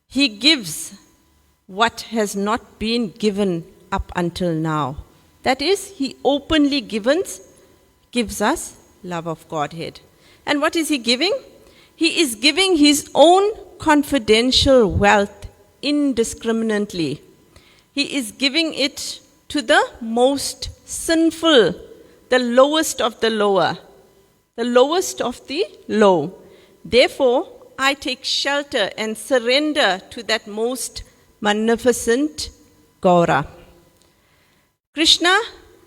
He gives what has not been given up until now. That is, he openly gives us love of Godhead. And what is he giving? He is giving his own confidential wealth indiscriminately. He is giving it to the most sinful, the lowest of the lower, the lowest of the low. Therefore, I take shelter and surrender to that most magnificent Gaura. Krishna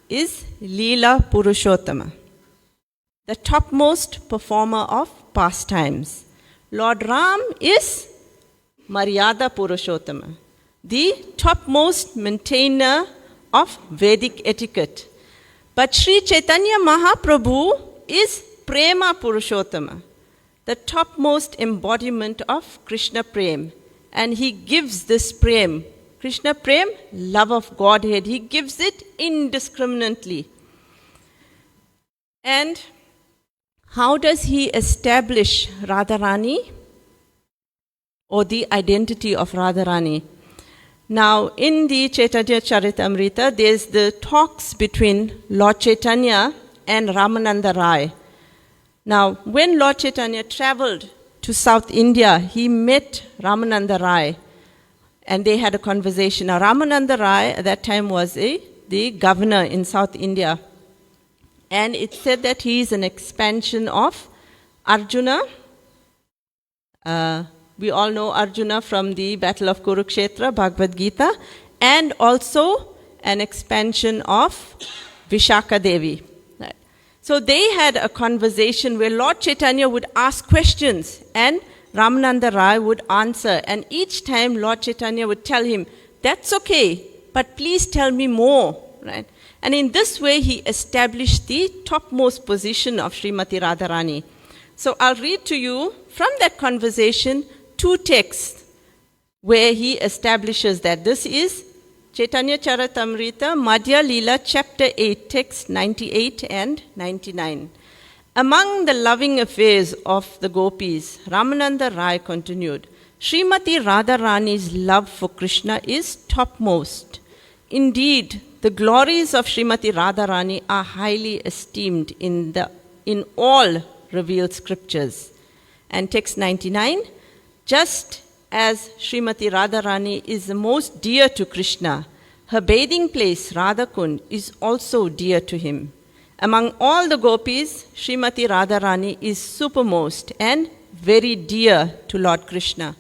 is Leela Purushottama, the topmost performer of pastimes. Lord Ram is Maryada Purushottama, the topmost maintainer of Vedic etiquette. But Sri Chaitanya Mahaprabhu is Prema Purushottama, the topmost embodiment of Krishna Prem. And he gives this Prem, Krishna Prem, love of Godhead, he gives it indiscriminately. And how does he establish Radharani, or the identity of Radharani? Now, in the Chaitanya Charitamrita, there's the talks between Lord Chaitanya and Ramananda Rai. Now, when Lord Chaitanya traveled to South India, he met Ramananda Rai, and they had a conversation. Now, Ramananda Rai at that time was the governor in South India, and it said that he is an expansion of Arjuna. We all know Arjuna from the Battle of Kurukshetra, Bhagavad Gita, and also an expansion of Vishaka Devi. Right. So they had a conversation where Lord Chaitanya would ask questions and Ramananda Rai would answer. And each time Lord Chaitanya would tell him, that's okay, but please tell me more. Right? And in this way he established the topmost position of Srimati Radharani. So I'll read to you from that conversation 2 texts where he establishes that. This is Chaitanya Charitamrita, Madhya Leela, chapter 8, text 98 and 99. Among the loving affairs of the gopis, Ramananda Rai continued, Srimati Radharani's love for Krishna is topmost. Indeed, the glories of Srimati Radharani are highly esteemed in all revealed scriptures. And text 99, just as Srimati Radharani is the most dear to Krishna, her bathing place, Radhakund, is also dear to him. Among all the gopis, Srimati Radharani is supermost and very dear to Lord Krishna.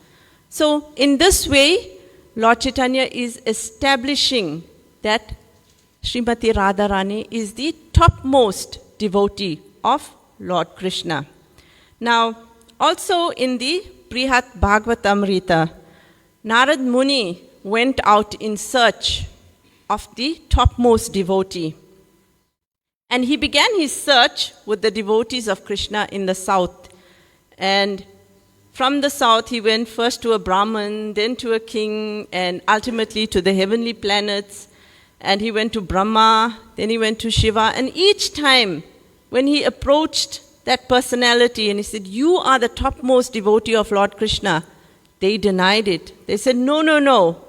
So, in this way, Lord Chaitanya is establishing that Srimati Radharani is the topmost devotee of Lord Krishna. Now, also in the Prihat Bhagavatamrita, Narad Muni went out in search of the topmost devotee. And he began his search with the devotees of Krishna in the south. And from the south, he went first to a Brahmin, then to a king, and ultimately to the heavenly planets. And he went to Brahma, then he went to Shiva. And each time when he approached that personality and he said, you are the topmost devotee of Lord Krishna, they denied it. They said, no, no, no.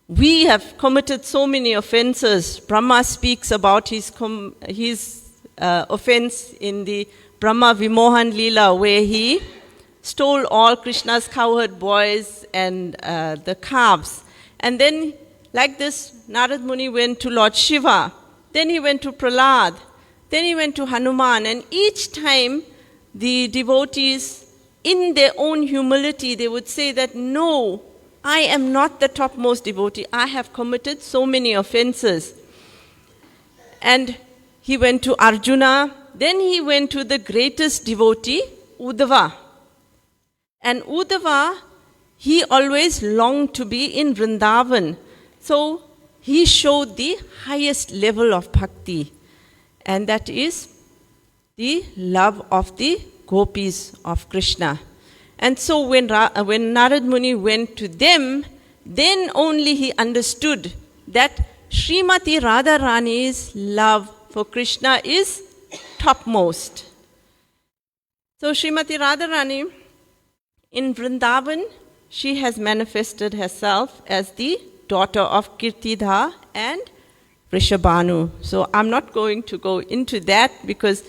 We have committed so many offenses. Brahma speaks about his offense in the Brahma Vimohan Leela, where he stole all Krishna's cowherd boys and the calves. And then, like this, Narad Muni went to Lord Shiva. Then he went to Prahlad. Then he went to Hanuman. And each time, the devotees, in their own humility, they would say that, no, I am not the topmost devotee. I have committed so many offenses. And he went to Arjuna. Then he went to the greatest devotee, Uddhava. And Uddhava, he always longed to be in Vrindavan. So he showed the highest level of bhakti. And that is the love of the gopis of Krishna. And so when Narad Muni went to them, then only he understood that Srimati Radharani's love for Krishna is topmost. So Srimati Radharani, in Vrindavan, she has manifested herself as the daughter of Kirtidha and Vrishabhanu. So I'm not going to go into that because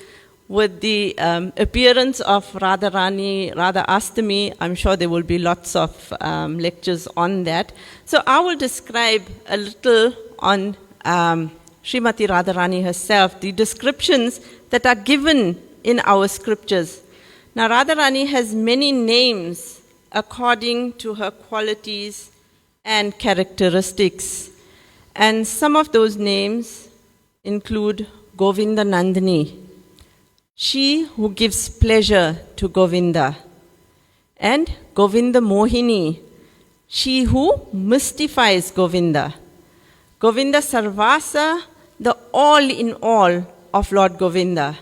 with the appearance of Radharani, Radha Astami, I'm sure there will be lots of lectures on that. So I will describe a little on Srimati Radharani herself, the descriptions that are given in our scriptures. Now Radharani has many names according to her qualities and characteristics. And some of those names include Govinda Nandini, she who gives pleasure to Govinda, and Govinda Mohini, she who mystifies Govinda. Govinda Sarvasa, the all-in-all of Lord Govinda.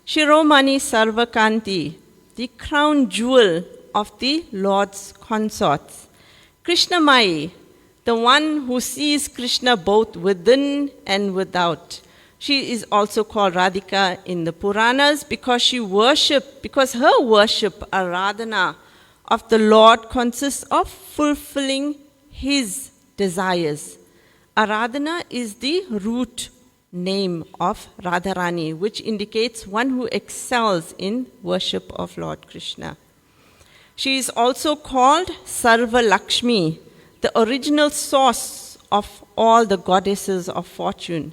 Shiromani Sarvakanti, the crown jewel of the Lord's consorts. Krishnamai, the one who sees Krishna both within and without. She is also called Radhika in the Puranas because her worship, Aradhana, of the Lord consists of fulfilling his desires. Aradhana is the root name of Radharani, which indicates one who excels in worship of Lord Krishna. She is also called Sarva Lakshmi, the original source of all the goddesses of fortune.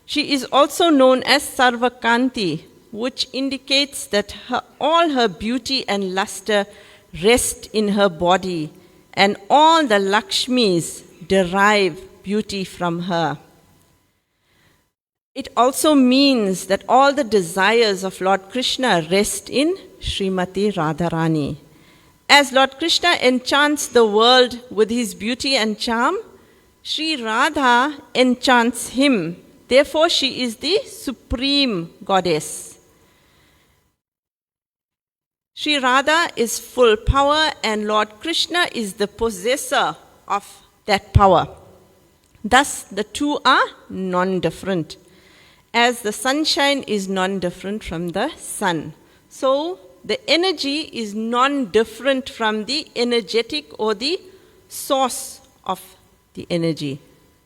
She is also known as Sarva Kanti, which indicates that all her beauty and luster rest in her body, and all the Lakshmis derive beauty from her. It also means that all the desires of Lord Krishna rest in Srimati Radharani. As Lord Krishna enchants the world with his beauty and charm, Sri Radha enchants him. Therefore, she is the supreme goddess. Sri Radha is full power, and Lord Krishna is the possessor of that power. Thus, the two are non-different, as the sunshine is non-different from the sun. So, the energy is non-different from the energetic or the source of the energy.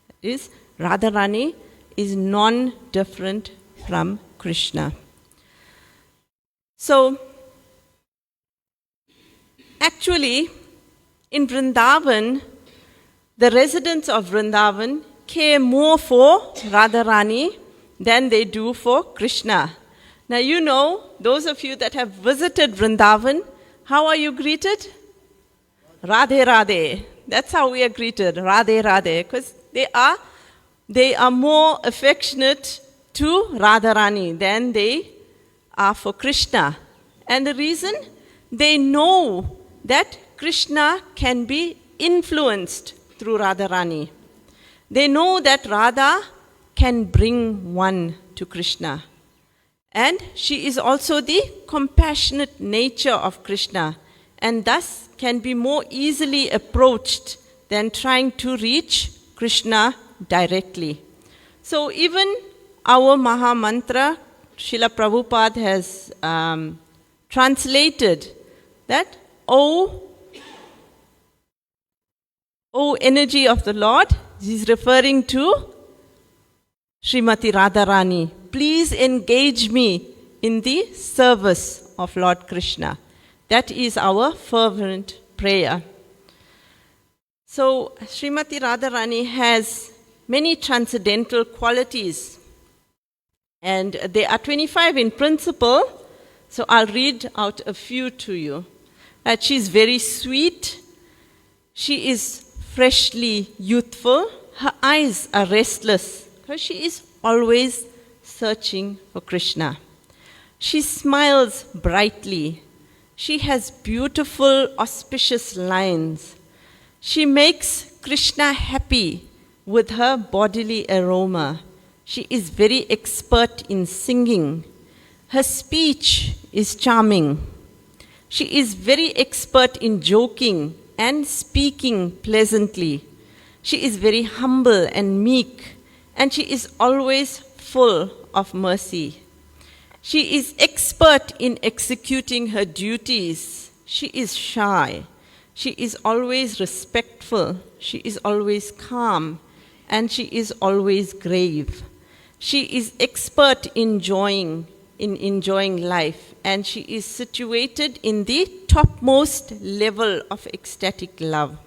That is, Radharani is non-different from Krishna. So, actually, in Vrindavan, the residents of Vrindavan care more for Radharani than they do for Krishna. Now you know, those of you that have visited Vrindavan, how are you greeted? Radhe Radhe. That's how we are greeted, Radhe Radhe, because they are more affectionate to Radharani than they are for Krishna. And the reason? They know that Krishna can be influenced through Radharani. They know that Radha can bring one to Krishna. And she is also the compassionate nature of Krishna, and thus can be more easily approached than trying to reach Krishna directly. So even our Maha Mantra, Srila Prabhupada has translated that, O energy of the Lord, he's referring to Srimati Radharani. Please engage me in the service of Lord Krishna. That is our fervent prayer. So, Srimati Radharani has many transcendental qualities, and there are 25 in principle, so I'll read out a few to you. That she's very sweet, she is freshly youthful, her eyes are restless, because she is always searching for Krishna. She smiles brightly. She has beautiful, auspicious lines. She makes Krishna happy with her bodily aroma. She is very expert in singing. Her speech is charming. She is very expert in joking and speaking pleasantly. She is very humble and meek, and she is always full of mercy. She is expert in executing her duties. She is shy. She is always respectful. She is always calm, and she is always grave. She is expert in enjoying life, and she is situated in the topmost level of ecstatic love.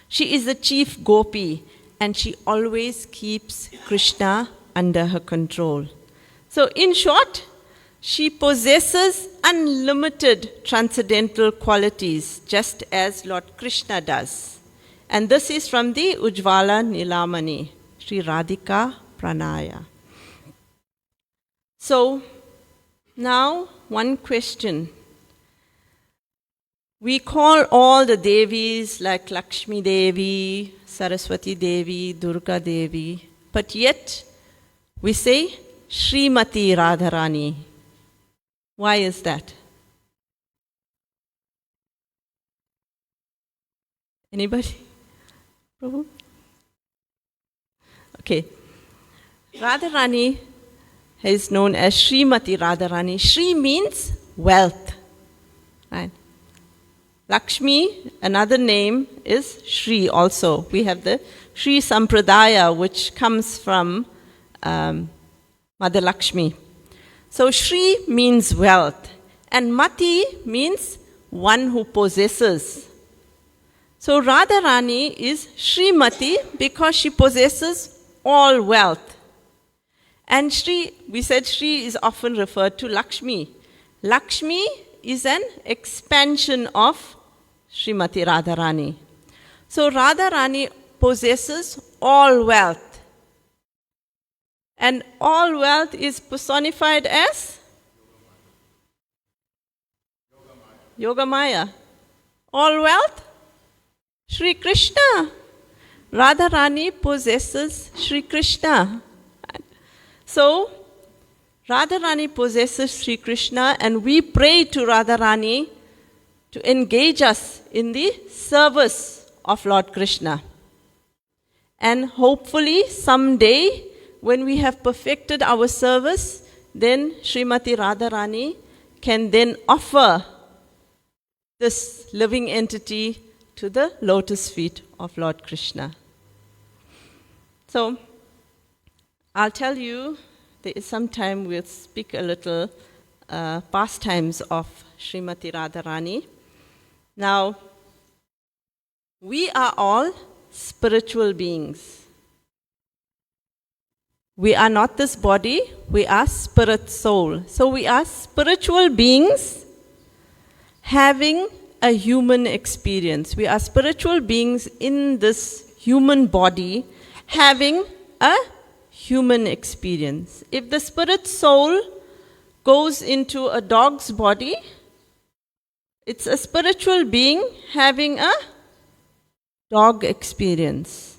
She is the chief gopi, and she always keeps Krishna under her control. So in short, she possesses unlimited transcendental qualities, just as Lord Krishna does. And this is from the Ujjvala Nilamani, Sri Radhika Pranaya. So now one question. We call all the Devis like Lakshmi Devi, Saraswati Devi, Durga Devi, but yet we say Srimati Radharani. Why is that? Anybody? Prabhu? Okay. Radharani is known as Srimati Radharani. Shri means wealth. Right? Lakshmi, another name is Shri also. We have the Shri Sampradaya, which comes from Mother Lakshmi. So Shri means wealth, and Mati means one who possesses. So Radharani is Srimati because she possesses all wealth. And Shri, we said Shri is often referred to Lakshmi. Lakshmi is an expansion of Srimati Radharani. So Radharani possesses all wealth. And all wealth is personified as Yogamaya. All wealth? Sri Krishna. Radharani possesses Sri Krishna. So, Radharani possesses Sri Krishna, and we pray to Radharani to engage us in the service of Lord Krishna. And hopefully someday, when we have perfected our service, then Srimati Radharani can then offer this living entity to the lotus feet of Lord Krishna. So, I'll tell you, there is some time we'll speak a little pastimes of Srimati Radharani. Now, we are all spiritual beings. We are not this body, we are spirit soul. So we are spiritual beings having a human experience. We are spiritual beings in this human body having a human experience. If the spirit soul goes into a dog's body, it's a spiritual being having a dog experience.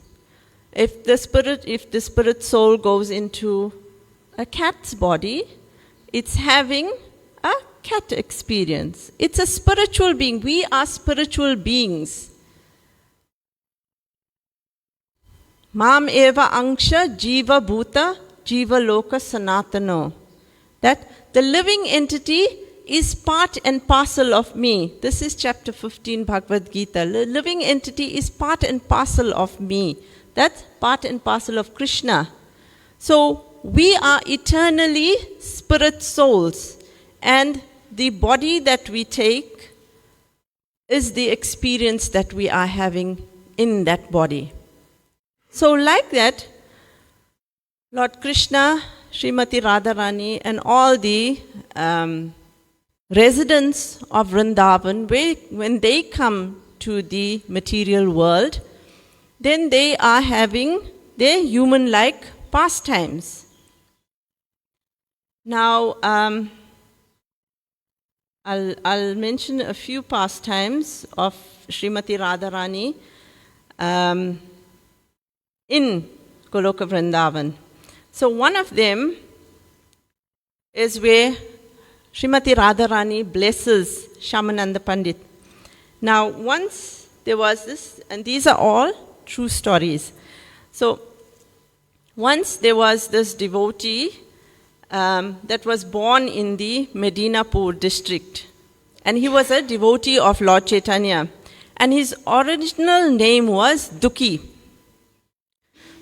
If the spirit soul goes into a cat's body, it's having a cat experience. It's a spiritual being. We are spiritual beings. Mam eva angsha jiva bhuta jiva loka sanatano. That the living entity is part and parcel of me. This is chapter 15 Bhagavad Gita. The living entity is part and parcel of me. That's part and parcel of Krishna. So we are eternally spirit souls, and the body that we take is the experience that we are having in that body. So like that, Lord Krishna, Srimati Radharani, and all the residents of Vrindavan, when they come to the material world, then they are having their human-like pastimes. Now, I'll mention a few pastimes of Srimati Radharani in Goloka Vrindavan. So one of them is where Srimati Radharani blesses Shyamananda Pandit. Now, once there was this, and these are all true stories. So, once there was this devotee that was born in the Medinapur district, and he was a devotee of Lord Chaitanya, and his original name was Dukhi.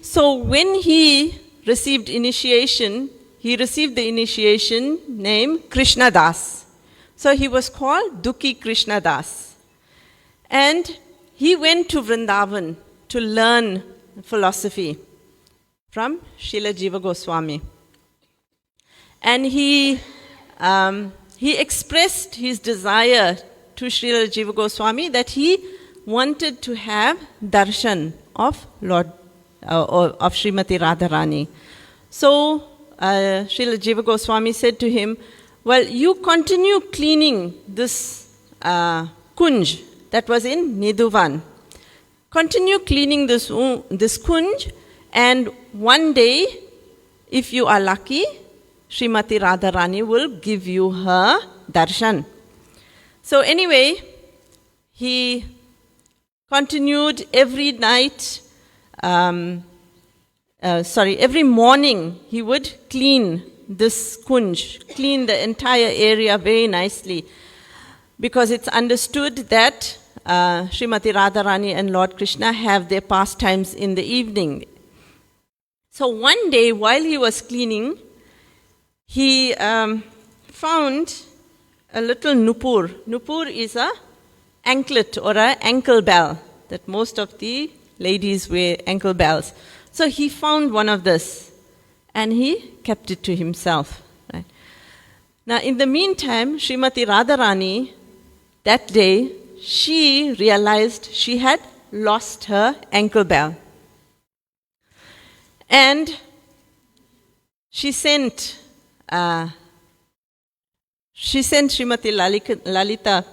So, when he received initiation, he received the initiation name Krishna Das. So, he was called Dukhi Krishna Das. And he went to Vrindavan to learn philosophy from Srila Jiva Goswami. And he expressed his desire to Srila Jiva Goswami that he wanted to have darshan of of Srimati Radharani. So Srila Jiva Goswami said to him, well, you continue cleaning this kunj that was in Nidhuvan. Continue cleaning this kunj, and one day, if you are lucky, Srimati Radharani will give you her darshan. So anyway, he continued every night, every morning he would clean this kunj, clean the entire area very nicely. because it's understood that Srimati Radharani and Lord Krishna have their pastimes in the evening. So one day while he was cleaning, he found a little nupur. Nupur is a anklet or an ankle bell that most of the ladies wear, ankle bells. So he found one of this and he kept it to himself. Right? Now in the meantime, Srimati Radharani, that day, she realized she had lost her ankle bell. And she sent Srimati Lalita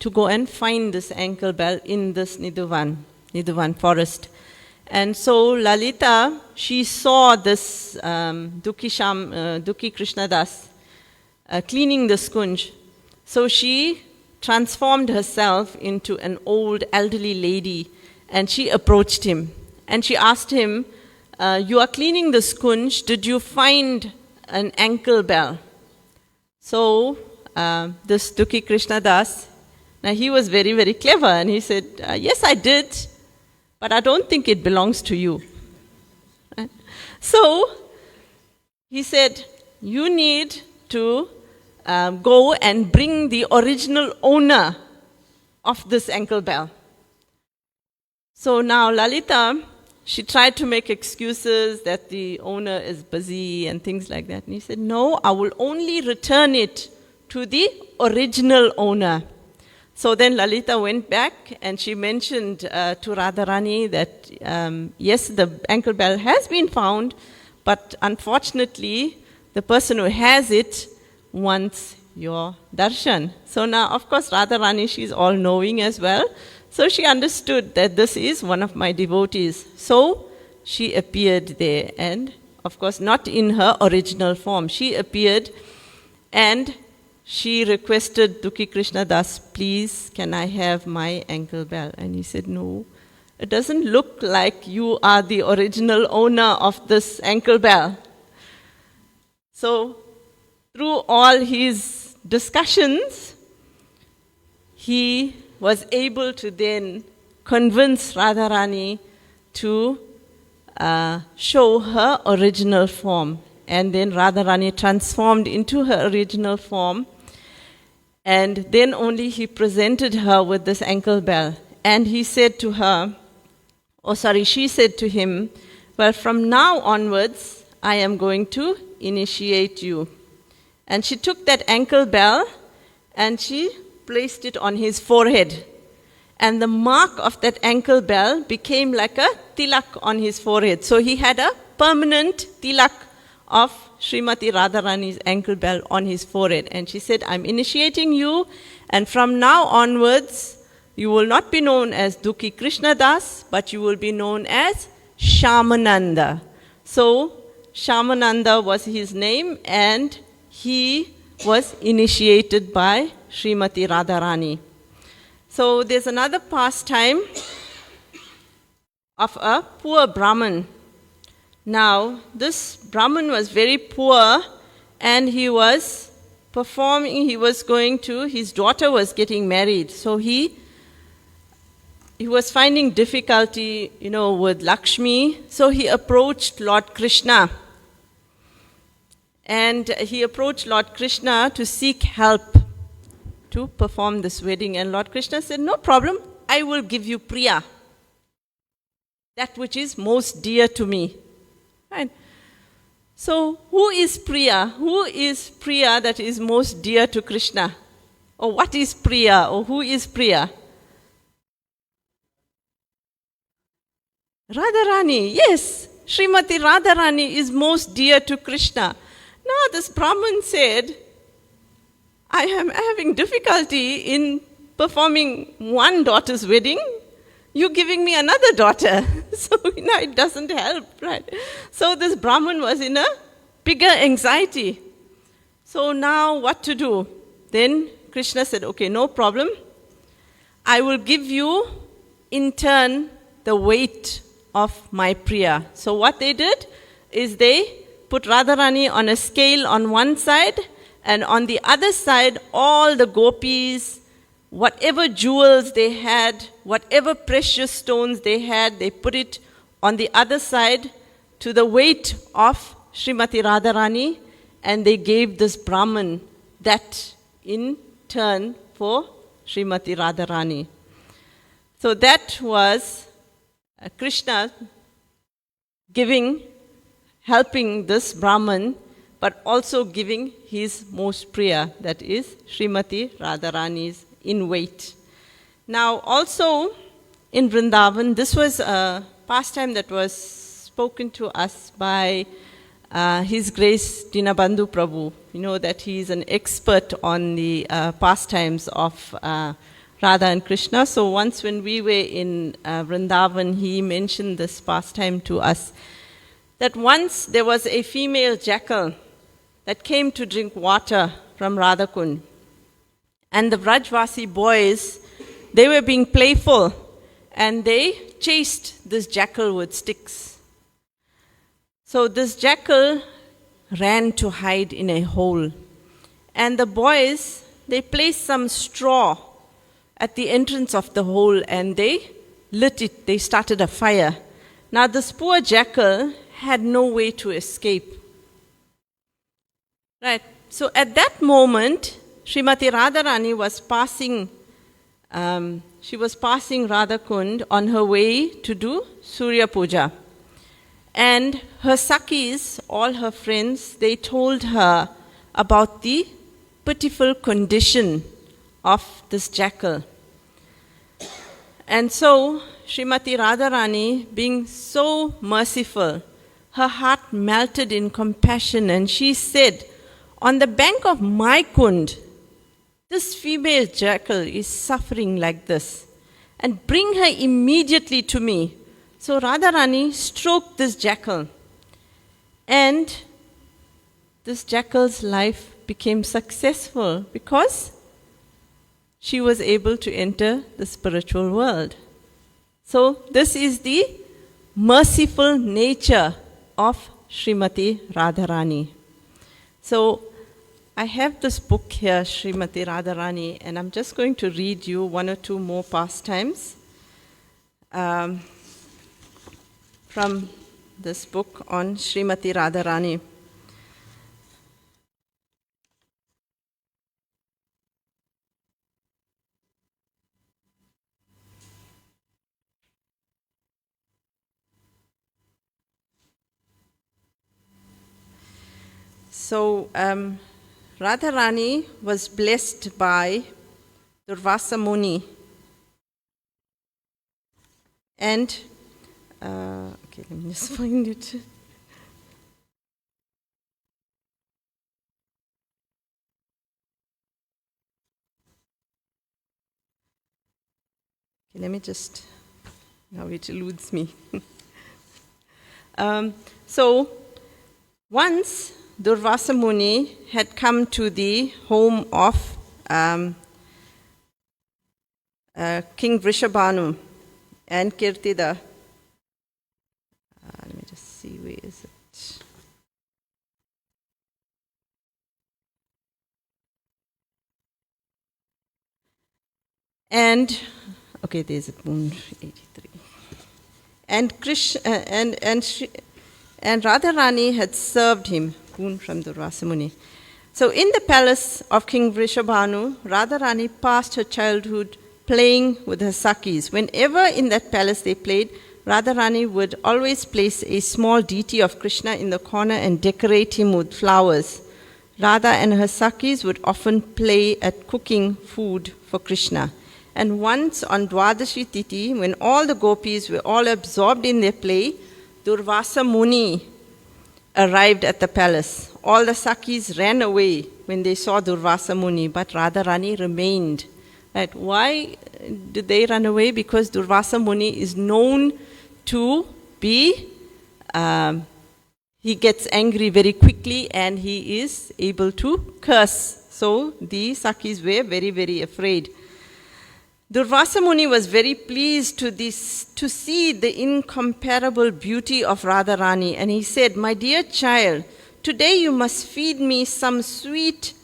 to go and find this ankle bell in this Nidhuvan forest. And so Lalita, she saw this Dukhi Krishna Das cleaning the skunj. So she transformed herself into an old elderly lady and she approached him. And she asked him, you are cleaning the skunj, did you find an ankle bell? So this Dukhi Krishna Das, now he was very, very clever and he said, yes, I did, but I don't think it belongs to you. So he said, you need to go and bring the original owner of this ankle bell. So now Lalita, she tried to make excuses that the owner is busy and things like that. And he said, no, I will only return it to the original owner. So then Lalita went back and she mentioned to Radharani that, yes, the ankle bell has been found, but unfortunately, the person who has it wants your darshan. So now, of course, Radharani, she's all-knowing as well. So she understood that this is one of my devotees. So she appeared there and, of course, not in her original form. She appeared and she requested Dukhi Krishna Das, please, can I have my ankle bell? And he said, no, it doesn't look like you are the original owner of this ankle bell. So through all his discussions, he was able to then convince Radharani to show her original form. And then Radharani transformed into her original form. And then only he presented her with this ankle bell. And he said to her, she said to him, well, from now onwards, I am going to initiate you. And she took that ankle bell and she placed it on his forehead. And the mark of that ankle bell became like a tilak on his forehead. So he had a permanent tilak of Srimati Radharani's ankle bell on his forehead. And she said, I'm initiating you, and from now onwards, you will not be known as Dukhi Krishna Das, but you will be known as Shyamananda. So Shyamananda was his name, and he was initiated by Srimati Radharani. So there's another pastime of a poor Brahmin. Now, this Brahmin was very poor and he was performing, his daughter was getting married. So he was finding difficulty, with Lakshmi. So he approached Lord Krishna. And he approached Lord Krishna to seek help to perform this wedding. And Lord Krishna said, no problem, I will give you Priya, that which is most dear to me. Right? So who is Priya? Who is Priya that is most dear to Krishna? Or what is Priya? Or who is Priya? Radharani, yes. Srimati Radharani is most dear to Krishna. Now this Brahmin said, I am having difficulty in performing one daughter's wedding. You're giving me another daughter. So now it doesn't help, right? So this Brahmin was in a bigger anxiety. So now what to do? Then Krishna said, okay, no problem. I will give you in turn the weight of my Priya. So what they did is they put Radharani on a scale on one side, and on the other side all the gopis whatever jewels they had, whatever precious stones they had, they put it on the other side to the weight of Srimati Radharani, and they gave this Brahman that in turn for Srimati Radharani. So that was Krishna helping this Brahman, but also giving his most Priya, that is Srimati Radharani's in weight. Now also in Vrindavan, this was a pastime that was spoken to us by His Grace Dinabandhu Prabhu. You know that he is an expert on the pastimes of Radha and Krishna. So once when we were in Vrindavan, he mentioned this pastime to us, that once there was a female jackal that came to drink water from Radhakund. And the Vrajvasi boys, they were being playful, and they chased this jackal with sticks. So this jackal ran to hide in a hole. And the boys, they placed some straw at the entrance of the hole, and they lit it. They started a fire. Now this poor jackal had no way to escape. Right. So at that moment, Srimati Radharani was passing Radhakund on her way to do Surya Puja. And her Sakhis, all her friends, they told her about the pitiful condition of this jackal. And so, Srimati Radharani, being so merciful, her heart melted in compassion, and she said, on the bank of my Kund, this female jackal is suffering like this, and bring her immediately to me. So Radharani stroked this jackal, and this jackal's life became successful because she was able to enter the spiritual world. So this is the merciful nature of Srimati Radharani. So I have this book here, Srimati Radharani, and I'm just going to read you one or two more pastimes from this book on Srimati Radharani. So Radharani was blessed by Durvasa Muni. And, okay, let me just find it. Okay, let me just, now it eludes me. So, once Durvasa Muni had come to the home of King Vrishabhanu and Kirtida. Let me just see, where is it? And, okay, there's it, 83. And Krishna, and Radharani had served him, from Durvasa Muni. So in the palace of King Vrishabhanu, Radharani passed her childhood playing with her Sakhis. Whenever in that palace they played, Radharani would always place a small deity of Krishna in the corner and decorate him with flowers. Radha and her Sakhis would often play at cooking food for Krishna. And once on Dwadashi Titi, when all the gopis were all absorbed in their play, Durvasa Muni arrived at the palace. All the Sakhis ran away when they saw Durvasa Muni, but Radharani remained. Right? Why did they run away? Because Durvasa Muni is known to be, he gets angry very quickly and he is able to curse. So the Sakhis were very, very afraid. Durvasa Muni was very pleased to see the incomparable beauty of Radharani, and he said, "My dear child, today you must feed me some sweet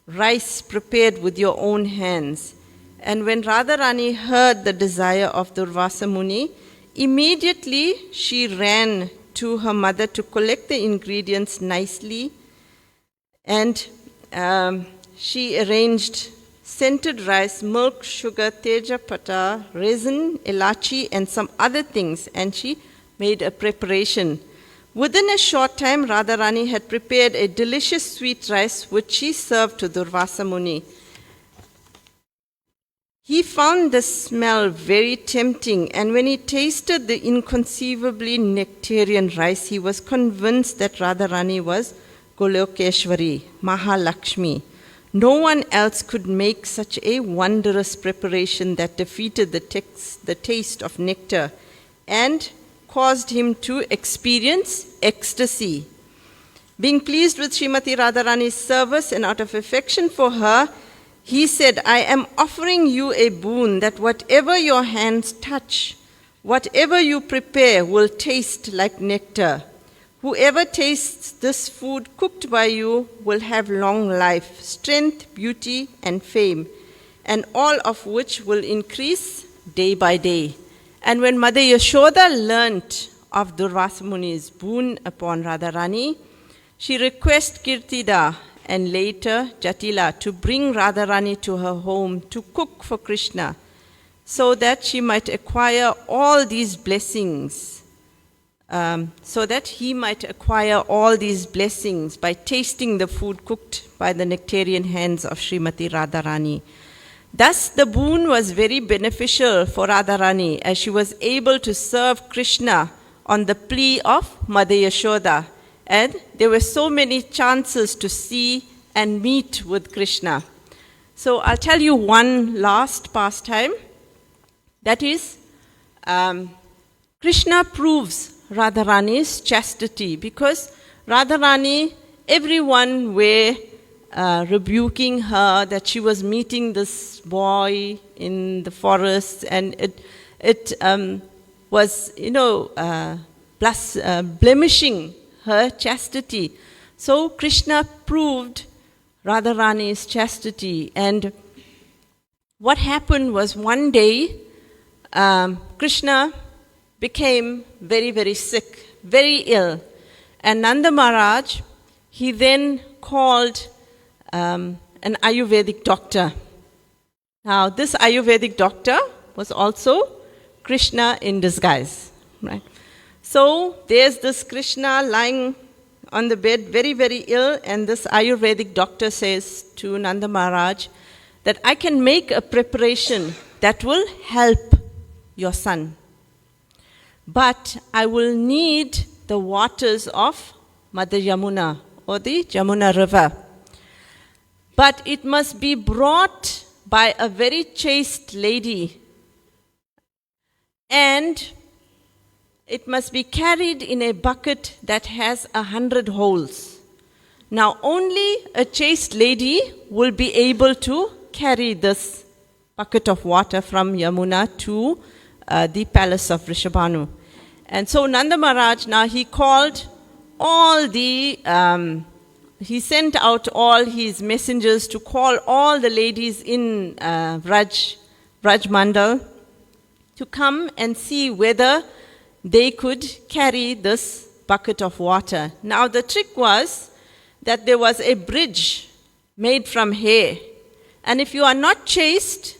rice prepared with your own hands. And when Radharani heard the desire of Durvasa Muni, immediately she ran to her mother to collect the ingredients nicely, and she arranged scented rice, milk, sugar, tejapata, resin, elachi, and some other things, and she made a preparation. Within a short time, Radharani had prepared a delicious sweet rice which she served to Durvasa Muni. He found the smell very tempting, and when he tasted the inconceivably nectarian rice, he was convinced that Radharani was Golokeshwari, Mahalakshmi. No one else could make such a wondrous preparation that defeated the taste of nectar and caused him to experience ecstasy. Being pleased with Srimati Radharani's service and out of affection for her, he said, I am offering you a boon that whatever your hands touch, whatever you prepare will taste like nectar. Whoever tastes this food cooked by you will have long life, strength, beauty, and fame, and all of which will increase day by day. And when Mother Yashoda learnt of Durvasa Muni's boon upon Radharani, she requested Kirtida and later Jatila to bring Radharani to her home to cook for Krishna, so that she might acquire all these blessings. So that he might acquire all these blessings by tasting the food cooked by the nectarian hands of Srimati Radharani. Thus, the boon was very beneficial for Radharani, as she was able to serve Krishna on the plea of Mother Yashoda, and there were so many chances to see and meet with Krishna. So I'll tell you one last pastime. That is, Krishna proves Radharani's chastity, because Radharani, everyone were rebuking her that she was meeting this boy in the forest, and it was, blemishing her chastity. So Krishna proved Radharani's chastity, and what happened was one day Krishna became very, very sick, very ill. And Nanda Maharaj, he then called an Ayurvedic doctor. Now, this Ayurvedic doctor was also Krishna in disguise, right? So, there's this Krishna lying on the bed, very, very ill, and this Ayurvedic doctor says to Nanda Maharaj that I can make a preparation that will help your son. But I will need the waters of Mother Yamuna, or the Jamuna river. But it must be brought by a very chaste lady, and it must be carried in a bucket that has 100 holes. Now, only a chaste lady will be able to carry this bucket of water from Yamuna to the palace of Rishabhanu. And so Nanda Maharaj, now he called all the, he sent out all his messengers to call all the ladies in Raj Mandal to come and see whether they could carry this bucket of water. Now the trick was that there was a bridge made from hair. And if you are not chaste,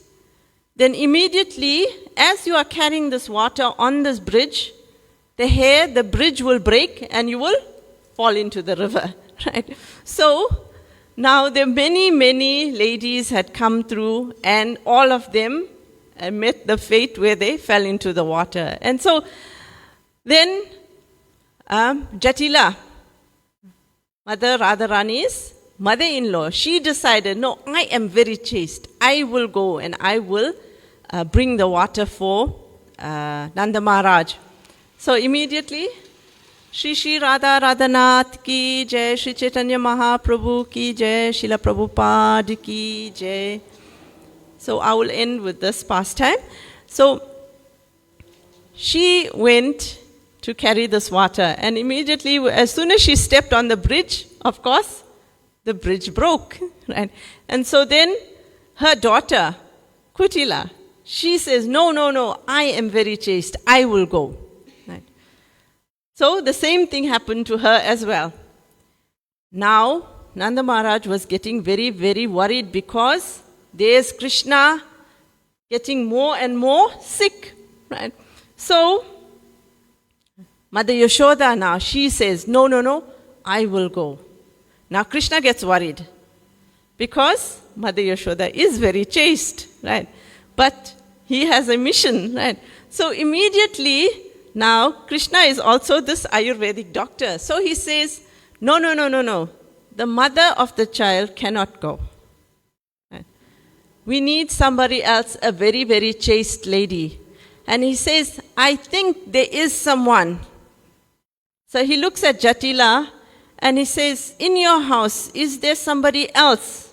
then immediately as you are carrying this water on this bridge, the bridge will break and you will fall into the river, right? So now there many, many ladies had come through, and all of them met the fate where they fell into the water. And so then Jatila, Mother Radharani's mother-in-law, she decided, no, I am very chaste. I will go and I will bring the water for Nanda Maharaj. So immediately, Shri Shri Radha Radhanath ki jai, Shri Chaitanya Mahaprabhu ki jai, Srila Prabhupada ki jai. So I will end with this pastime. So she went to carry this water, and immediately, as soon as she stepped on the bridge, of course, the bridge broke, right? And so then her daughter Kutila, she says, no, no, no, I am very chaste, I will go. Right. So the same thing happened to her as well. Now, Nanda Maharaj was getting very, very worried because there's Krishna getting more and more sick. Right? So, Mother Yashoda now, she says, no, no, no, I will go. Now Krishna gets worried because Mother Yashoda is very chaste, right? But he has a mission, right? So immediately, now Krishna is also this Ayurvedic doctor. So he says, no, no, no, no, no. The mother of the child cannot go. Right? We need somebody else, a very, very chaste lady. And he says, I think there is someone. So he looks at Jatila and he says, in your house, is there somebody else?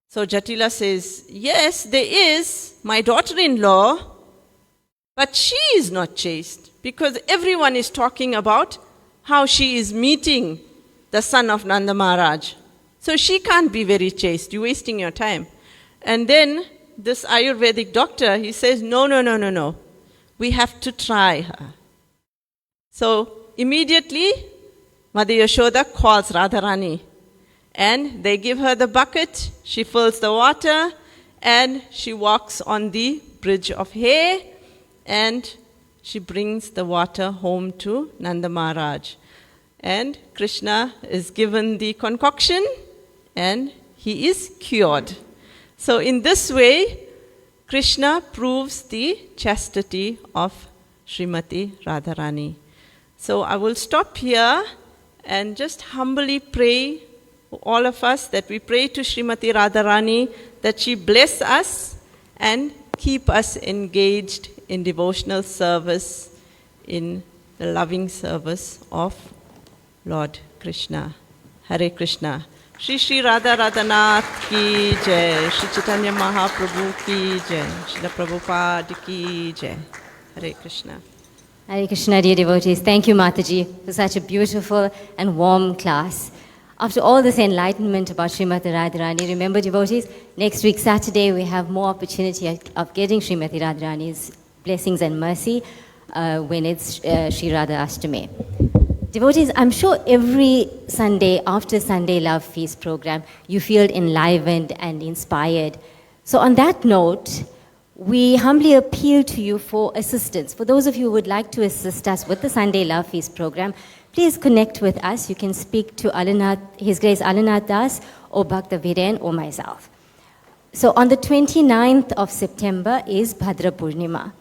So Jatila says, yes, there is my daughter-in-law, but she is not chaste because everyone is talking about how she is meeting the son of Nanda Maharaj. So she can't be very chaste. You're wasting your time. And then this Ayurvedic doctor, he says, no, no, no, no, no. We have to try her. So immediately, Mother Yashoda calls Radharani. And they give her the bucket, she fills the water, and she walks on the bridge of hair, and she brings the water home to Nanda Maharaj. And Krishna is given the concoction, and he is cured. So in this way, Krishna proves the chastity of Srimati Radharani. So I will stop here and just humbly pray, all of us, that we pray to Srimati Radharani that she bless us and keep us engaged in devotional service, in the loving service of Lord Krishna. Hare Krishna. Shri Shri Radha Radhanath ki jai. Shri Chaitanya Mahaprabhu ki jai. Shri Prabhupada ki jai. Hare Krishna. Hare Krishna, dear devotees. Thank you, Mataji, for such a beautiful and warm class. After all this enlightenment about Srimati Radharani, remember, devotees, next week, Saturday, we have more opportunity of getting Srimati Radharani's blessings and mercy when it's Shri Radha Ashtami. Devotees, I'm sure every Sunday after Sunday Love Feast program, you feel enlivened and inspired. So on that note, we humbly appeal to you for assistance. For those of you who would like to assist us with the Sunday Love Feast program, please connect with us. You can speak to His Grace Alanath Das or Bhakta Viren or myself. So on the 29th of September is Bhadra Purnima.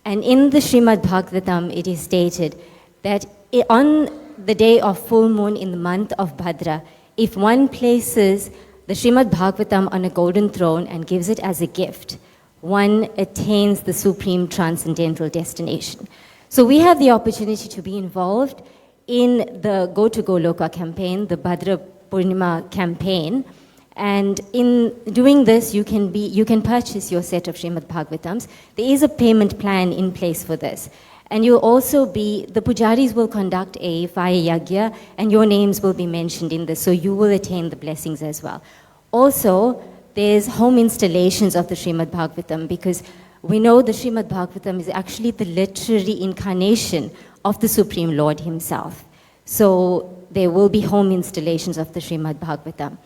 And in the Srimad Bhagavatam, it is stated that on the day of full moon in the month of Bhadra, if one places the Srimad Bhagavatam on a golden throne and gives it as a gift, one attains the supreme transcendental destination. So we have the opportunity to be involved in the Go to Goloka campaign, the Bhadra Purnima campaign. And in doing this, you can purchase your set of Srimad Bhagavatams. There is a payment plan in place for this. And you'll also the pujaris will conduct a fire yagya, and your names will be mentioned in this, so you will attain the blessings as well. Also, there's home installations of the Srimad Bhagavatam, because we know the Srimad Bhagavatam is actually the literary incarnation of the Supreme Lord Himself. So there will be home installations of the Srimad Bhagavatam.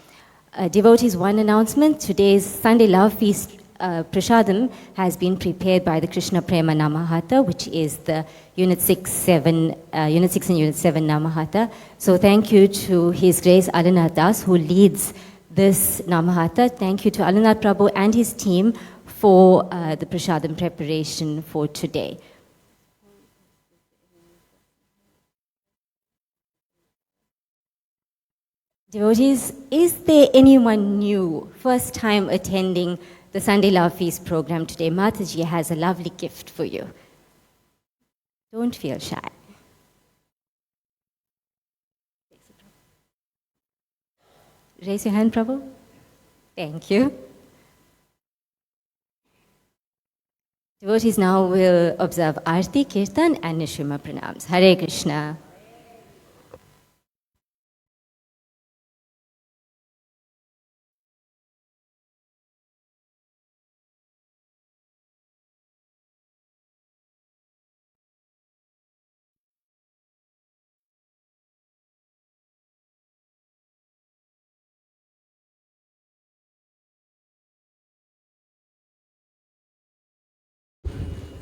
Devotees, one announcement. Today's Sunday Love Feast Prasadam has been prepared by the Krishna Prema Namahata, which is the Unit 6 and Unit 7 Namahata. So thank you to His Grace Alanath Das, who leads this Namahata. Thank you to Alanath Prabhu and his team for the Prasadam preparation for today. Devotees, is there anyone new, first time attending the Sunday Love Feast program today? Mataji has a lovely gift for you. Don't feel shy. Raise your hand, Prabhu. Thank you. Devotees now will observe Aarti, Kirtan and Nishima Pranams. Hare Krishna.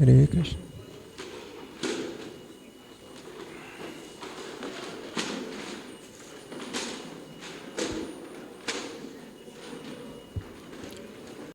Hare Krishna.